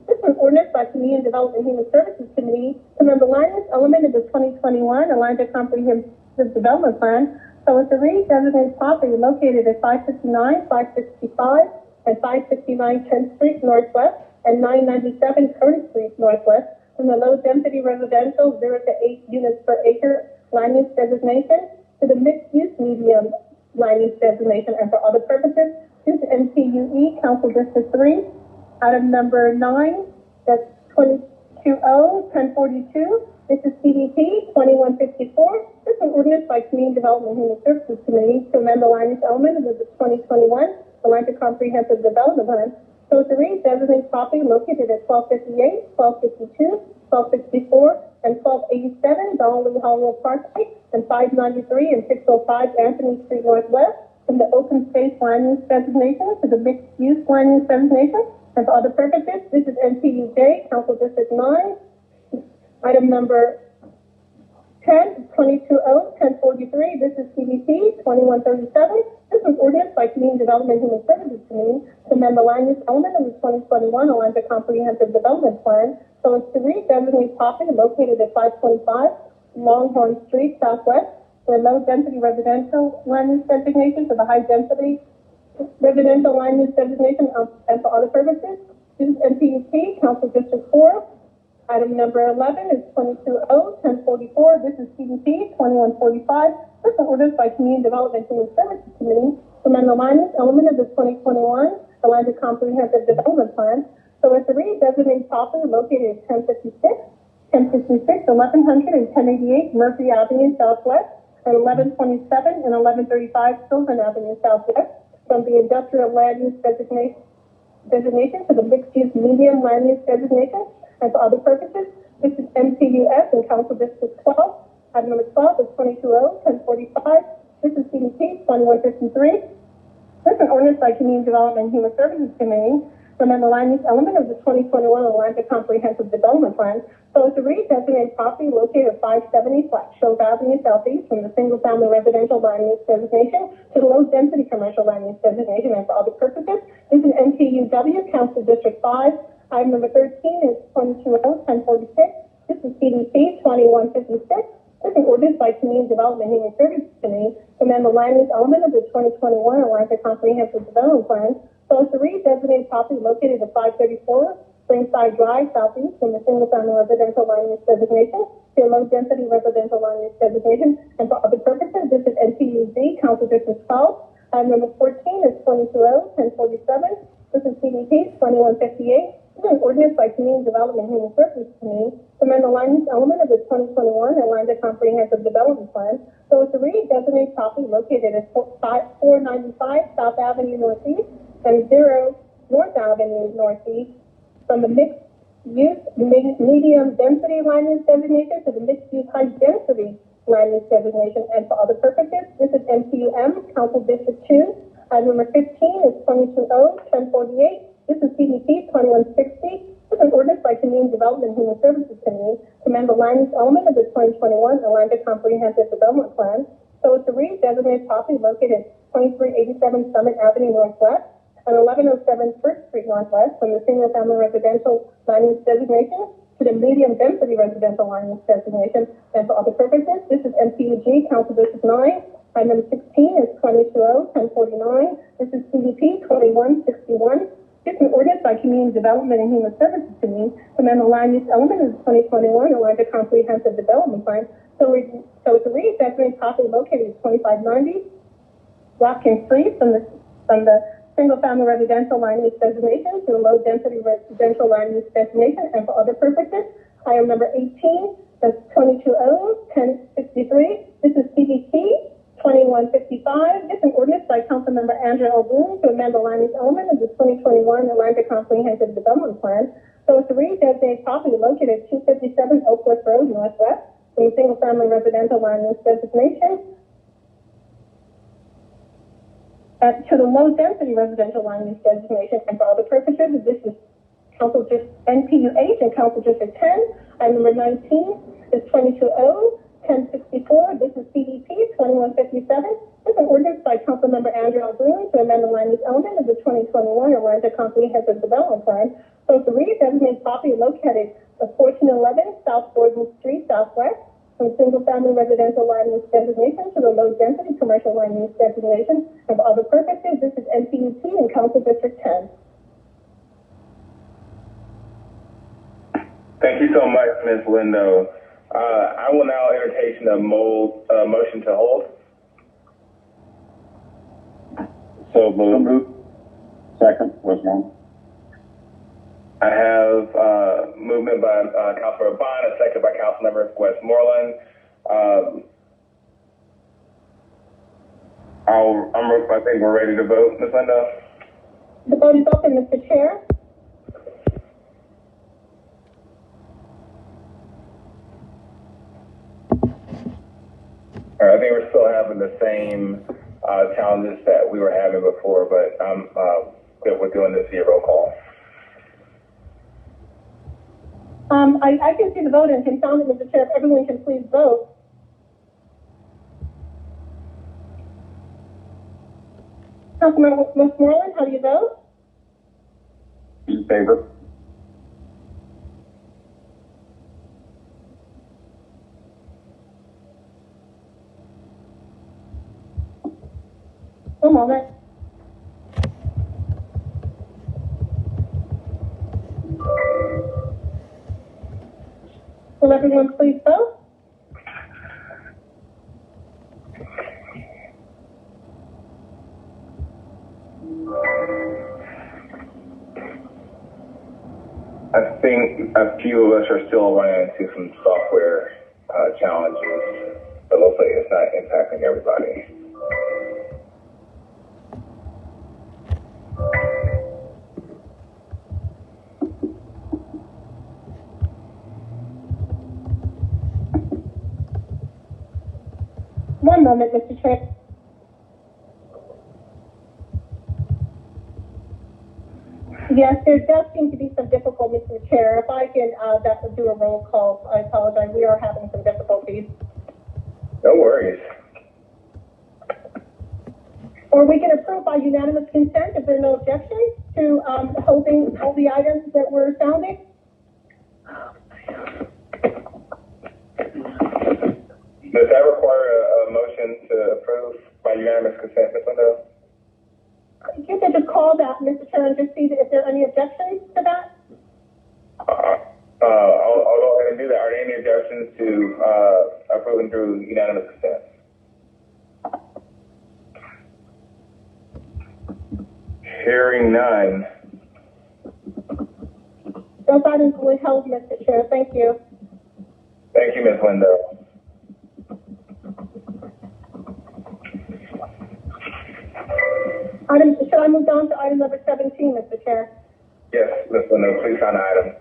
This is an ordinance by Community Development and Human Services Committee to amend the land use element of the 2021 Atlanta Comprehensive Development Plan so as to redesignate property located at 559, 565, and 569 10th Street Northwest and 997 Curtis Street Northwest from the low-density residential 0 to 8 units per acre land use designation to the mixed-use medium land use designation and for other purposes. This is NCUE, Council District 3. Item number 9, that's 2020-1042. This is CDP 2154. This is is an ordinance by Community Development and Human Services Committee to amend the land use element of the 2021 Atlanta Comprehensive Development Plan. So to read, designate property located at 1258, 1252, 1264, and 1287 Donnelly Hollow Parkway, and 593 and 605 Anthony Street Northwest, from the open space land use designation to the mixed use land use designation, and for other purposes. This is NPUJ, Council District 9. Item number 10, 220-1043. This is CDC 2137. This is ordinance by Community Development and Human Services Committee to amend the land use element of the 2021 Atlanta Comprehensive Development Plan so as to redesignate property located at 525 Longhorn Street Southwest for low density residential land use designation to the high density residential land use designation and for other purposes. This is NPUC, Council District 4. Item number 11 is 220-1044. This is CDP 2145. This is orders by Community Development and Human Services Committee to amend the land use element of the 2021 Atlanta Comprehensive Development Plan so as to redesignate property located at 1056, 1100, and 1088 Murphy Avenue Southwest, and 1127 and 1135 Sylvan Avenue Southwest from the industrial land use designation to the mixed-use medium land use designation. And for other purposes, this is MCUS in Council District 12. Item number 12 is 220-1045. This is CDP 2153. This is an ordinance by Community Development and Human Services Committee to amend the land use element of the 2021 Atlanta Comprehensive Development Plan so as to redesignate property located at 570 Flat Shoals Avenue Southeast from the single-family residential land use designation to the low-density commercial land use designation. And for other purposes, this is MPUW, Council District 5. Item number 13 is 220-1046. This is CDP 2156. This is an ordinance by Community Development and Human Services Committee to amend the land use element of the 2021 Atlanta Comprehensive Development Plan so as to redesignate property located at 534 Springside Drive Southeast from the single-family residential land use designation to a low-density residential land use designation. And for other purposes, this is NPUZ, Council District 12. Item number 14 is 220-1047. This is CDP 2158. This is an ordinance by Community Development and Human Services Committee to amend the land use element of the 2021 Atlanta Comprehensive Development Plan so as to redesignate property located at 495 South Avenue Northeast and 0 North Avenue Northeast from the mixed use medium density land use designation to the mixed use high density land use designation. And for other purposes, this is MPUM, Council District 2. Item number 15 is 220-1048. This is CDP 2160. This is an ordinance by Community Development and Human Services Committee to amend the land use element of the 2021 Atlanta Comprehensive Development Plan so as to redesignate property located at 2387 Summit Avenue Northwest and 1107 First Street Northwest from the single-family residential land use designation to the medium-density residential land use designation. And for other purposes, this is MPUG, Council District 9. Item number 16 is 220-1049. This is CDP 2161. This is an ordinance by Community Development and Human Services Committee to amend the land use element of the 2021 Atlanta Comprehensive Development Plan so it's a redesignate property located at 2590 Watkins Street from the single-family residential land use designation to the low-density residential land use designation. And for other purposes, item number 18, that's 220-1063. This is CDC 2155. This is an ordinance by Councilmember Andrew O'Boone to amend the land use element of the 2021 Atlanta Comprehensive Development Plan so as to redesignate property located at 257 Oakwood Road Northwest from the single-family residential land use designation to the low-density residential land use designation. And for other purposes, this is Council District NPUH and Council District 10. Item number 19 is 220-1064. This is CDP 2157. This is an ordinance by Councilmember Andrew O'Boone to amend the land use element of the 2021 Atlanta Comprehensive Development Plan so as to redesignate property located at 1411 South Gordon Street Southwest from single-family residential land use designation to the low-density commercial land use designation. And for other purposes, this is NPUC and Council District 10. Thank you so much, Ms. Lindo. I will now entertain a motion to hold. So moved. Second, Westmoreland. I have movement by Councilmember Bond, a second by Councilmember Westmoreland. I think we're ready to vote, Ms. Linda. The vote is open, Mr. Chair. All right, I think we're still having the same challenges that we were having before, but I'm good with doing this via roll call. I can see the vote and can sound it, Mr. Chair. If everyone can please vote. Councilmember Westmoreland, how do you vote? In favor. One moment. Will everyone please vote? I think a few of us are still running into some software challenges, but looks like it's not impacting everybody. One moment, Mr. Chair. Yes, there does seem to be some difficulty, Mr. Chair. If I can do a roll call, I apologize. We are having some difficulties. No worries. Or we can approve by unanimous consent if there are no objections to holding all the items that were sounding. Does that require a motion to approve by unanimous consent, Ms. Lindo? You can just call that, Mr. Chair, and just see if there are any objections to that. I'll go ahead and do that. Are there any objections to approving through unanimous consent? Hearing none. Those items will be held, Mr. Chair. Thank you. Thank you, Ms. Lindo. Should I move on to item number 17, Mr. Chair? Yes, Ms. Lindo, please sign the item.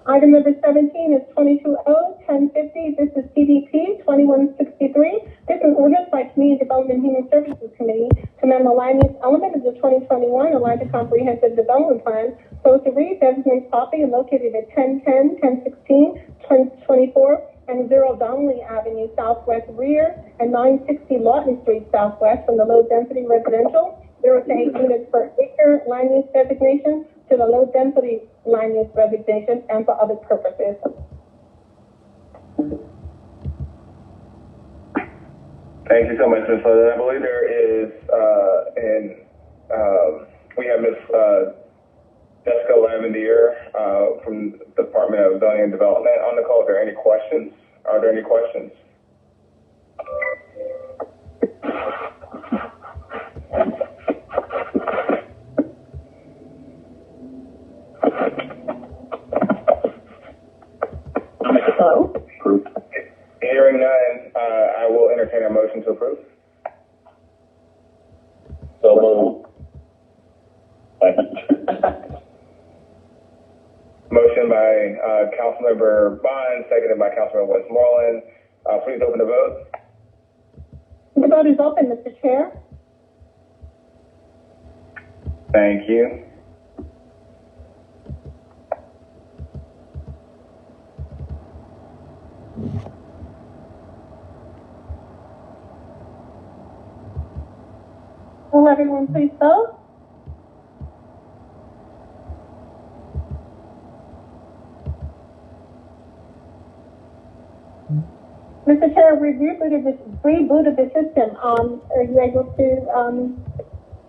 Item number 17 is 2020-1050. This is CDP 2163. This is an ordinance by Community Development and Human Services Committee to amend the land use element of the 2021 Aligned to Comprehensive Development Plan so to read designated property located at 1010, 1016, 1024, and 0 Donnelly Avenue Southwest rear and 960 Lawton Street Southwest from the low density residential 0 to 8 units per acre land use designation to the low density land use designation and for other purposes. Thank you so much, Ms. Lindo. I believe there is, we have Ms. Jessica Lavendier from the Department of Zoning and Development on the call. Are there any questions? Are there any questions? Hello? Approved. Hearing none, I will entertain a motion to approve. So moved. Motion by Councilmember Bond, seconded by Councilmember Westmoreland. Please open the vote. The vote is open, Mr. Chair. Thank you. Will everyone please vote? Mr. Chair, we rebooted the system. Are you able to?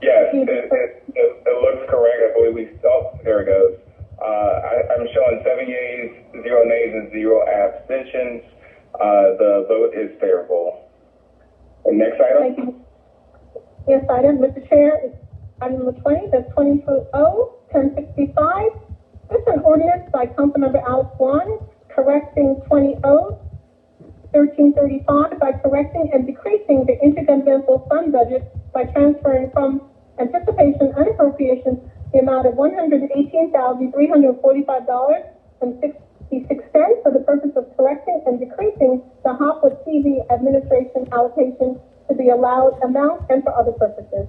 Yes, it looks correct. I believe there it goes. I'm showing 7 yeas, 0 nays, and 0 abstentions. The vote is favorable. The next item? Thank you. Yes, item, Mr. Chair, is item number 20, that's 20-1065. This is an ordinance by Councilmember Alex Juan correcting 20-1335 by correcting and decreasing the intergovernmental fund unappropriations, the amount of $118,345.66 for the purpose of correcting and decreasing the Hopwood TV administration allocation to the allowed amount and for other purposes.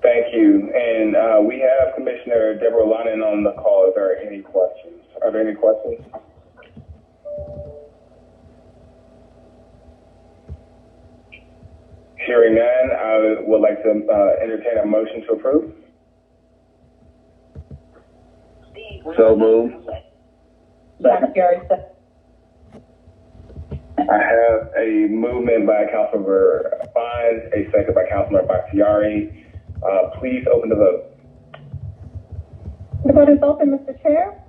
Thank you. And we have Commissioner Deborah Lonin on the call. Are there any questions? Hearing none, I would like to entertain a motion to approve. So moved. I have a movement by Councilmember Fines, a second by Councilmember Bakhtiari. Please open the vote. The vote is open, Mr. Chair.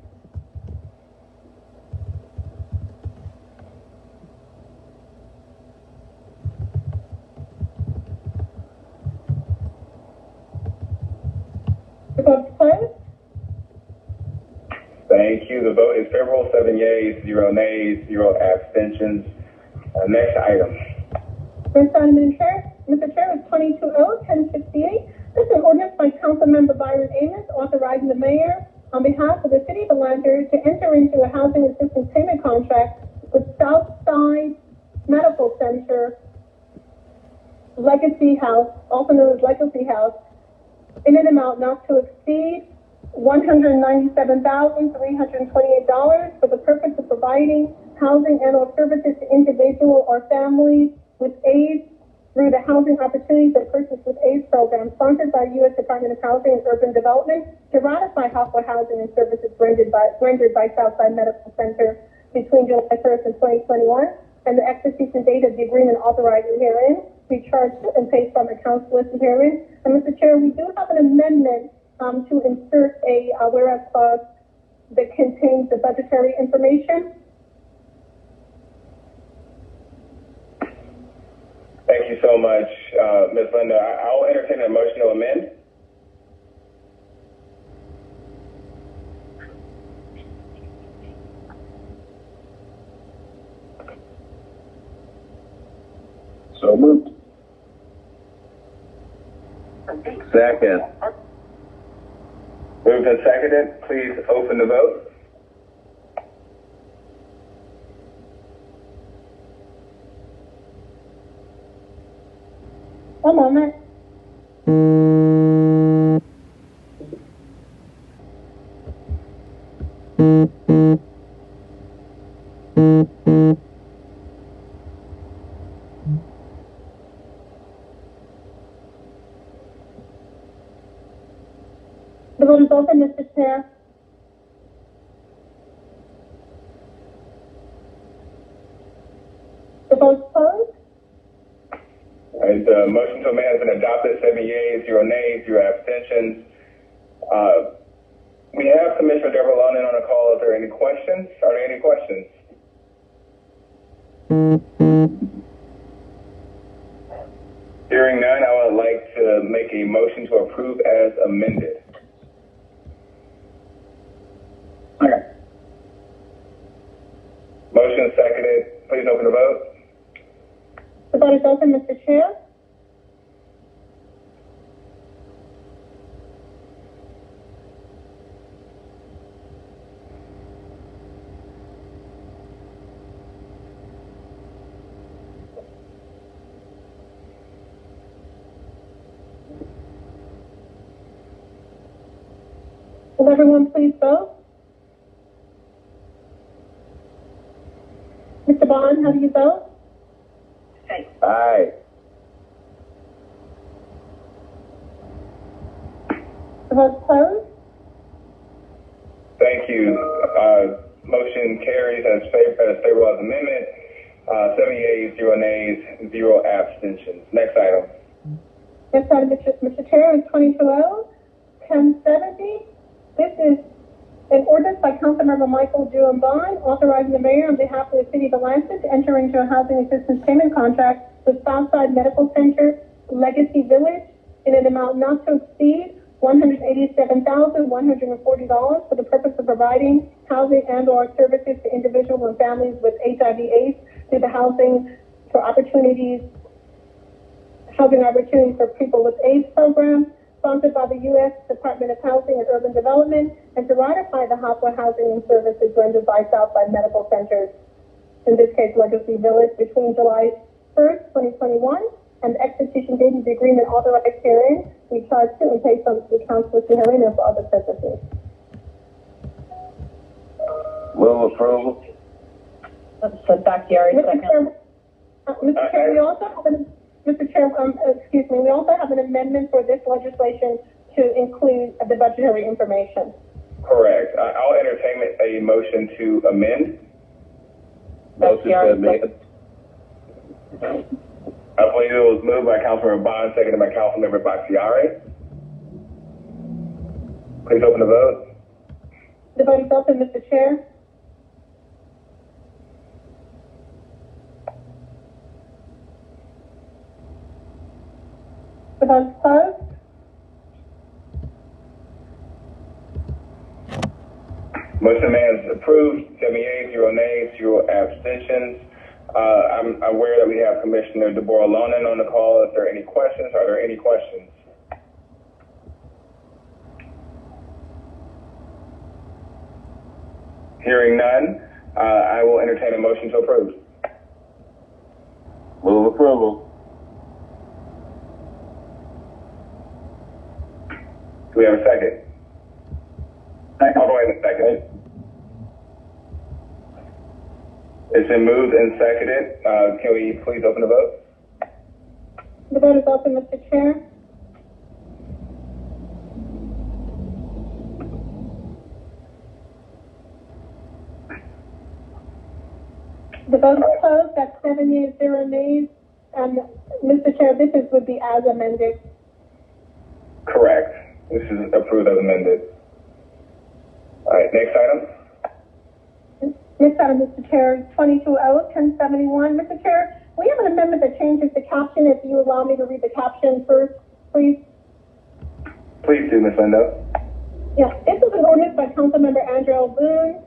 The vote is closed. Thank you. The vote is favorable, 7 yeas, 0 nays, 0 abstentions. Next item. Next item, Mr. Chair, is 22-1068. This is an ordinance by Councilmember Byron Amos authorizing the mayor on behalf of the city of Atlanta to enter into a housing assistance payment contract with Southside Medical Center Legacy House, also known as Legacy House, in an amount not to exceed $197,328 for the purpose of providing housing and/or services to individuals or families with AIDS through the Housing Opportunities for Persons with AIDS program, sponsored by U.S. Department of Housing and Urban Development, to ratify Hopwood housing and services rendered by Southside Medical Center between July 1st and 2021, and the execution date of the agreement authorizing herein, be charged and paid from accounts listed herein. And Mr. Chair, we do have an amendment to insert a whereas clause that contains the budgetary information. Thank you so much, Ms. Linda. I'll entertain a motion to amend. So moved. Second. Moved and seconded. Please open the vote. One moment. The vote is open, Mr. Chair. The vote is closed. The motion to amend has been adopted, 7 yeas, 0 nays, 0 abstentions. We have Commissioner Deborah Lonin on the call. Are there any questions? Hearing none, I would like to make a motion to approve as amended. Okay. Motion seconded. Please open the vote. The vote is open, Mr. Chair. Will everyone please vote? Mr. Bond, how do you vote? Aye. The vote is closed. Thank you. Motion carries as favorable as amendment. 7 yeas, 0 nays, 0 abstentions. Next item. Next item, Mr. Chair, is 22-1070. This is an ordinance by Councilmember Michael Jewin Bond authorizing the mayor on behalf of the city of Atlanta to enter into a housing assistance payment contract with Southside Medical Center Legacy Village in an amount not to exceed $187,140 for the purpose of providing housing and/or services to individuals and families with HIV/AIDS through the Housing for Opportunities Housing Opportunities for People with AIDS program, sponsored by the U.S. Department of Housing and Urban Development, and to ratify the HOPWA housing and services rendered by Southside Medical Centers, in this case Legacy Village, between July 1st, 2021, and the execution date of the agreement authorized herein. We charge currently pay some to the council herein and for other purposes. Move approval. So Bakhtiari, second. Mr. Chair, we also have we also have an amendment for this legislation to include the budgetary information. Correct. I'll entertain a motion to amend. Motion to amend. I believe it was moved by Councilmember Bond, seconded by Councilmember Bakhtiari. Please open the vote. The vote is open, Mr. Chair. The vote is closed. Motion amendment is approved. 7 yeas, 0 nays, 0 abstentions. I'm aware that we have Commissioner Deborah Lonan on the call. Is there any questions? Are there any questions? Hearing none, I will entertain a motion to approve. Move approval. Do we have a second? I'll go ahead and second it. It's been moved and seconded. Can we please open the vote? The vote is open, Mr. Chair. The vote is closed. That's 7 yeas, 0 nays. And Mr. Chair, this would be as amended. Correct. This is approved as amended. All right, next item. Next item, Mr. Chair, 22-1071. Mr. Chair, we have an amendment that changes the caption. If you allow me to read the caption first, please. Please do, Ms. Lindo. Yeah, this is an ordinance by Councilmember Andrew L. Boone,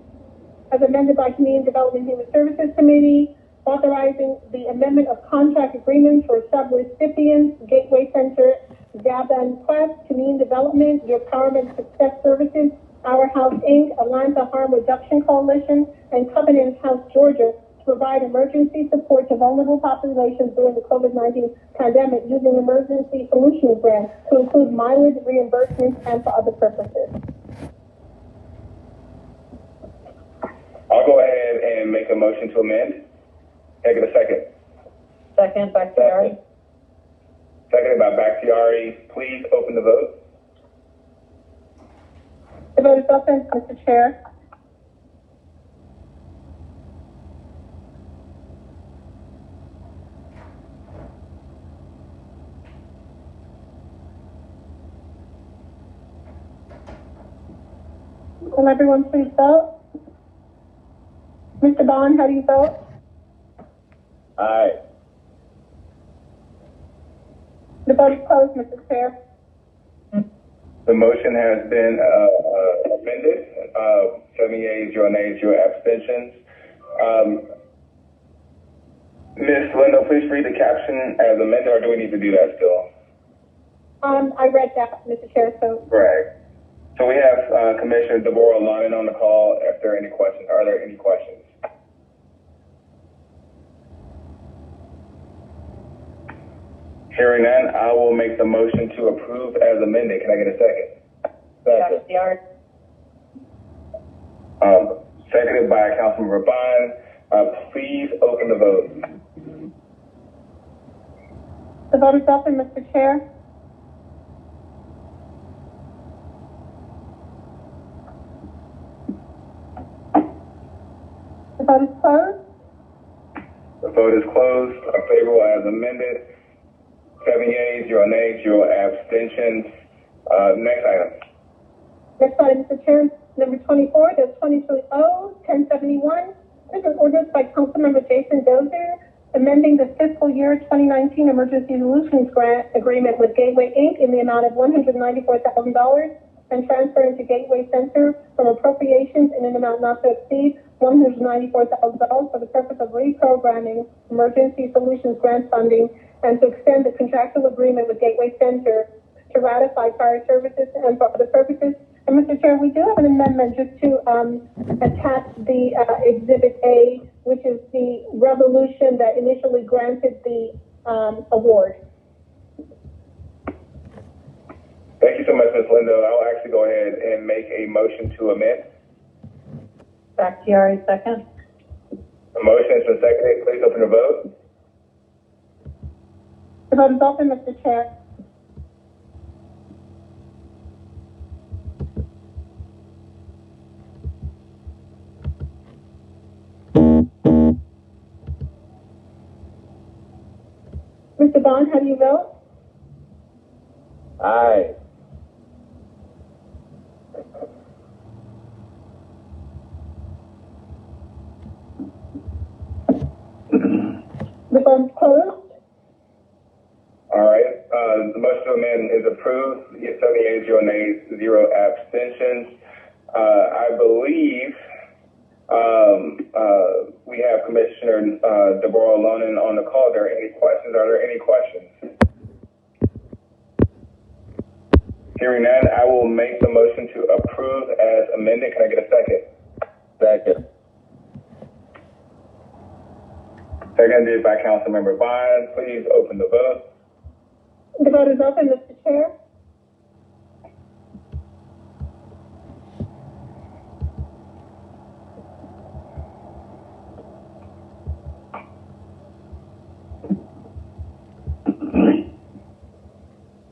as amended by Community Development and Human Services Committee, authorizing the amendment of contract agreements for sub-recipients, Gateway Center, Gabon Quest, Community Development, Your Empowerment Success Services, Our House Inc., Atlanta Harm Reduction Coalition, and Covenant House Georgia to provide emergency support to vulnerable populations during the COVID-19 pandemic using emergency solutions grants to include mileage reimbursements and for other purposes. I'll go ahead and make a motion to amend. Can I get a second? Second, Bakhtiari. Seconded by Bakhtiari. Please open the vote. The vote is open, Mr. Chair. Will everyone please vote? Mr. Bond, how do you vote? Aye. The vote is closed, Mr. Chair. The motion has been amended. 7 yeas, 0 nays, 0 abstentions. Ms. Lindo, please read the caption as amended, or do we need to do that still? I read that, Mr. Chair, so. Correct. So we have Commissioner Deborah Lonan on the call. If there are any questions, are there any questions? Hearing none, I will make the motion to approve as amended. Can I get a second? Second. Seconded by Councilmember Bond. Please open the vote. The vote is open, Mr. Chair. The vote is closed. The vote is closed. Favorable as amended. 7 yeas, 0 nays, 0 abstentions. Next item. Next item, Mr. Chair, number 24, that's 22-1071. This is orders by Councilmember Jason Dozier, amending the fiscal year 2019 Emergency Solutions Grant Agreement with Gateway Inc. in the amount of $194,000 and transferring to Gateway Center from appropriations in an amount not to exceed $194,000 for the purpose of reprogramming emergency solutions grant funding and to extend the contractual agreement with Gateway Center to ratify prior services and for other purposes. And Mr. Chair, we do have an amendment just to attach the Exhibit A, which is the resolution that initially granted the award. Thank you so much, Ms. Lindo. I'll actually go ahead and make a motion to amend. Bakhtiari, second. The motion has been seconded. Please open the vote. The vote is open, Mr. Chair. Mr. Bond, how do you vote? Aye. The vote is closed. All right. The motion to amend is approved. 7 yeas, 0 nays, 0 abstentions. I believe we have Commissioner Deborah Lonan on the call. Are there any questions? Are there any questions? Hearing none, I will make the motion to approve as amended. Can I get a second? Second. Seconded by Councilmember Bond. Please open the vote. The vote is open, Mr. Chair.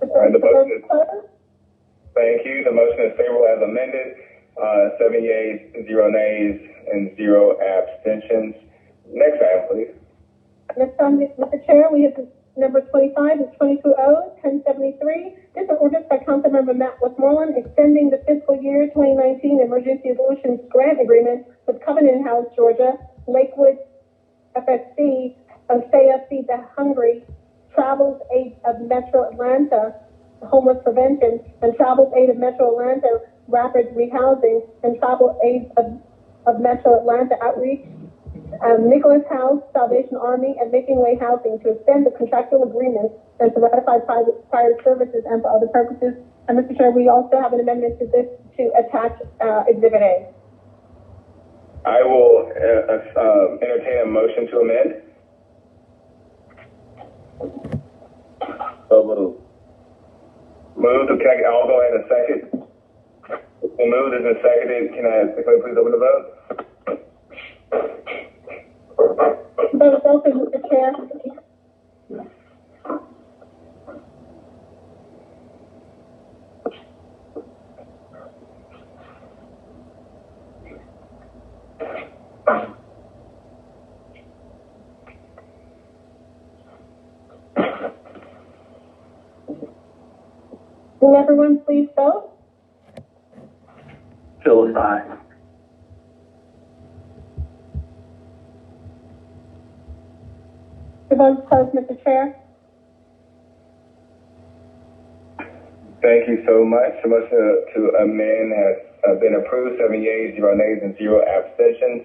All right, the motion is closed. Thank you. The motion is favorable as amended. 7 yeas, 0 nays, and 0 abstentions. Next item, please. Next item, Mr. Chair, we have number 25 is 22-1073. This is an ordinance by Councilmember Matt Westmoreland extending the fiscal year 2019 Emergency Solutions Grant Agreement with Covenant House, Georgia, Lakewood FSC, Osea Feed the Hungry, Travels Aid of Metro Atlanta, Homeless Prevention, and Travels Aid of Metro Atlanta, Rapid Rehousing, and Travel Aid of Metro Atlanta Outreach, Nicholas House, Salvation Army, and Making Way Housing to extend the contractual agreements and to ratify prior services and for other purposes. And Mr. Chair, we also have an amendment to this to attach Exhibit A. I will entertain a motion to amend. So moved. Moved. Okay, I'll go ahead and second. It's been moved and seconded. Can I please open the vote? The vote is open, Mr. Chair. Will everyone please vote? Phyllis, aye. The vote is closed, Mr. Chair. Thank you so much. The motion to amend has been approved. 7 yeas, 0 nays, and 0 abstentions.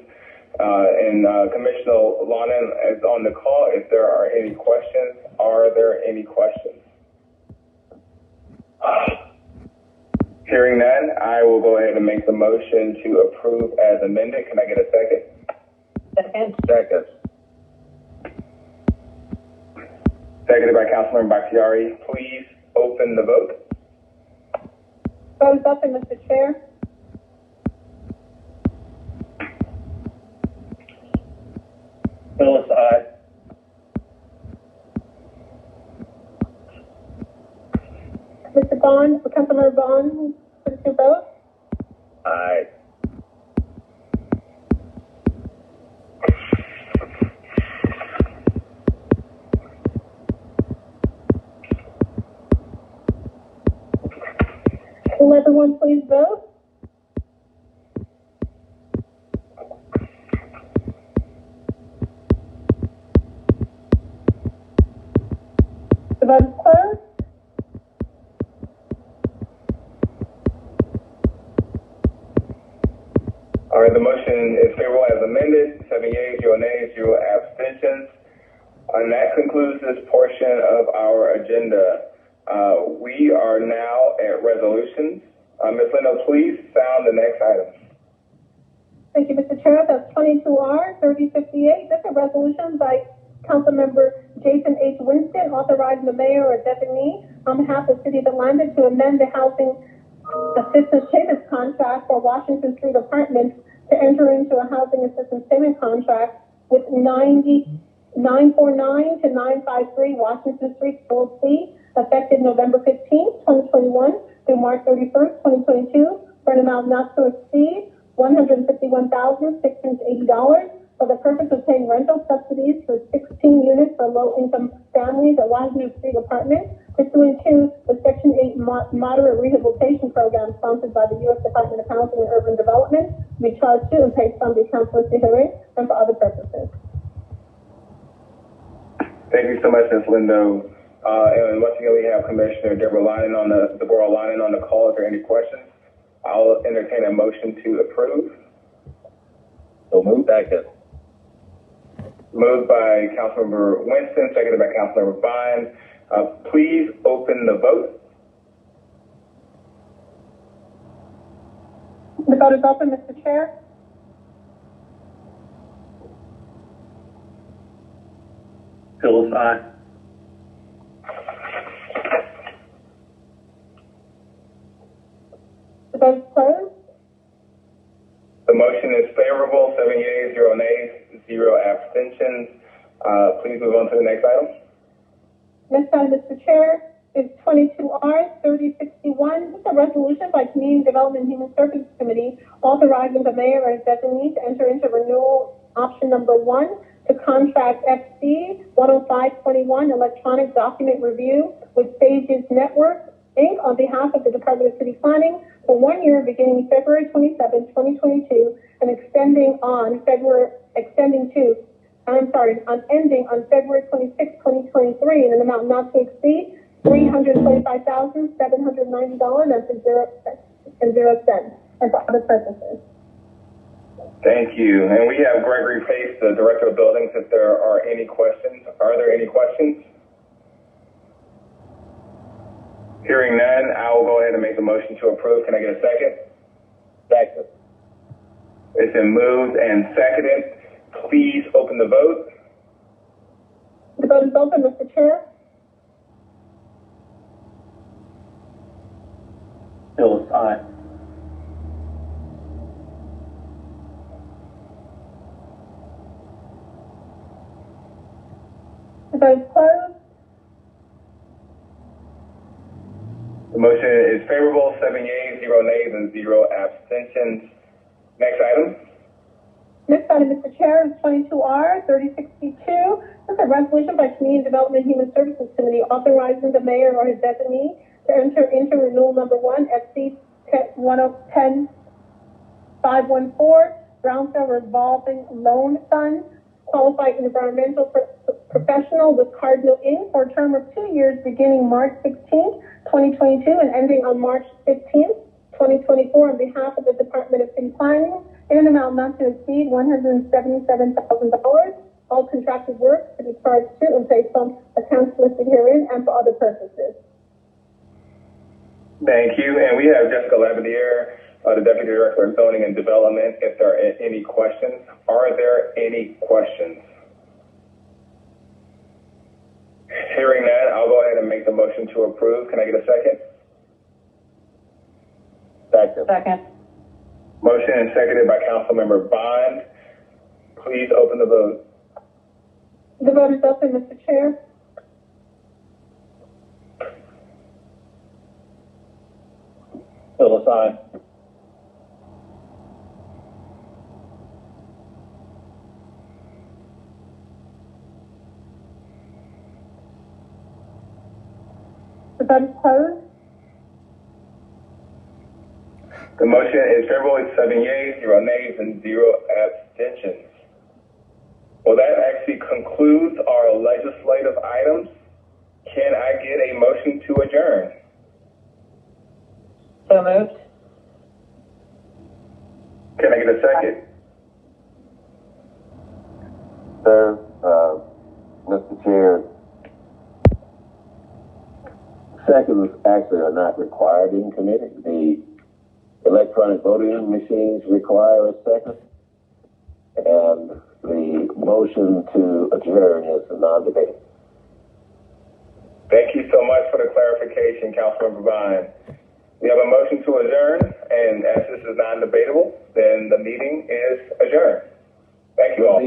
Commissioner Lonan is on the call. If there are any questions, are there any questions? Hearing none, I will go ahead and make the motion to approve as amended. Can I get a second? Second. Second. Seconded by Councilmember Bakhtiari. Please open the vote. Vote is open, Mr. Chair. Phyllis, aye. Mr. Bond, Councilmember Bond, please your vote. Aye. Will everyone please vote? The vote is closed. All right, the motion is favorable as amended. 7 yeas, 0 nays, 0 abstentions. And that concludes this portion of our agenda. We are now at resolutions. Ms. Lindo, please sound the next item. Thank you, Mr. Chair. That's 22R 3058. That's a resolution by Councilmember Jason H. Winston authorizing the mayor or designee on behalf of the City of Atlanta to amend the housing assistance payment contract for Washington Street Apartments to enter into a housing assistance payment contract with 949 to 953 Washington Street, School C, effective November 15th, 2021 through March 31st, 2022, for an amount not to exceed $151,680 for the purpose of paying rental subsidies for 16 units for low-income families at Washington Street Apartments, pursuant to the Section 8 Moderate Rehabilitation Program sponsored by the U.S. Department of Housing and Urban Development, to be charged to and paid from the accounts listed herein and for other purposes. Thank you so much, Ms. Lindo. And once again, we have Commissioner Deborah Linen on the call. If there are any questions, I'll entertain a motion to approve. So moved. Second. Moved by Councilmember Winston, seconded by Councilmember Vine. Please open the vote. The vote is open, Mr. Chair. Phillips, aye. The vote is closed. The motion is favorable, 7 yeas, 0 nays, 0 abstentions. Please move on to the next item. Next item, Mr. Chair, is 22R 3061. This is a resolution by Community Development and Human Services Committee authorizing the mayor or his designee to enter into renewal option number 1 to contract FC 10521 electronic document review with Stages Network, Inc. on behalf of the Department of City Planning for 1 year beginning February 27, 2022 and ending on February 26, 2023 in an amount not to exceed $325,790.00 and for other purposes. Thank you. And we have Gregory Pace, the Director of Buildings, if there are any questions. Are there any questions? Hearing none, I will go ahead and make the motion to approve. Can I get a second? Second. It's been moved and seconded. Please open the vote. The vote is open, Mr. Chair. Phillips, aye. The vote is closed. The motion is favorable, 7 yeas, 0 nays, and 0 abstentions. Next item. Next item, Mr. Chair, is 22R 3062. This is a resolution by Community Development and Human Services Committee authorizing the mayor or his designee to enter into renewal number 1 FC 1010514 Brownfield Revolving Loan Fund, qualified environmental professional with Cardinal Inc. for a term of 2 years beginning March 16th, 2022 and ending on March 15th, 2024 on behalf of the Department of City Planning in an amount not to exceed $177,000. All contracted work to be charged to and paid from accounts listed herein and for other purposes. Thank you. And we have Jessica Labadier, the Deputy Director of Zoning and Development, if there are any questions. Are there any questions? Hearing that, I'll go ahead and make the motion to approve. Can I get a second? Second. Second. Motion is seconded by Councilmember Bond. Please open the vote. The vote is open, Mr. Chair. Phillips, aye. The vote is closed. The motion is favorable. It's 7 yeas, 0 nays, and 0 abstentions. Well, that actually concludes our legislative items. Can I get a motion to adjourn? So moved. Can I get a second? Sir, Mr. Chair. seconds actually are not required in committee. The electronic voting machines require a second, and the motion to adjourn is non-debatable. Thank you so much for the clarification, Councilmember Vine. We have a motion to adjourn, and as this is non-debatable, then the meeting is adjourned. Thank you all.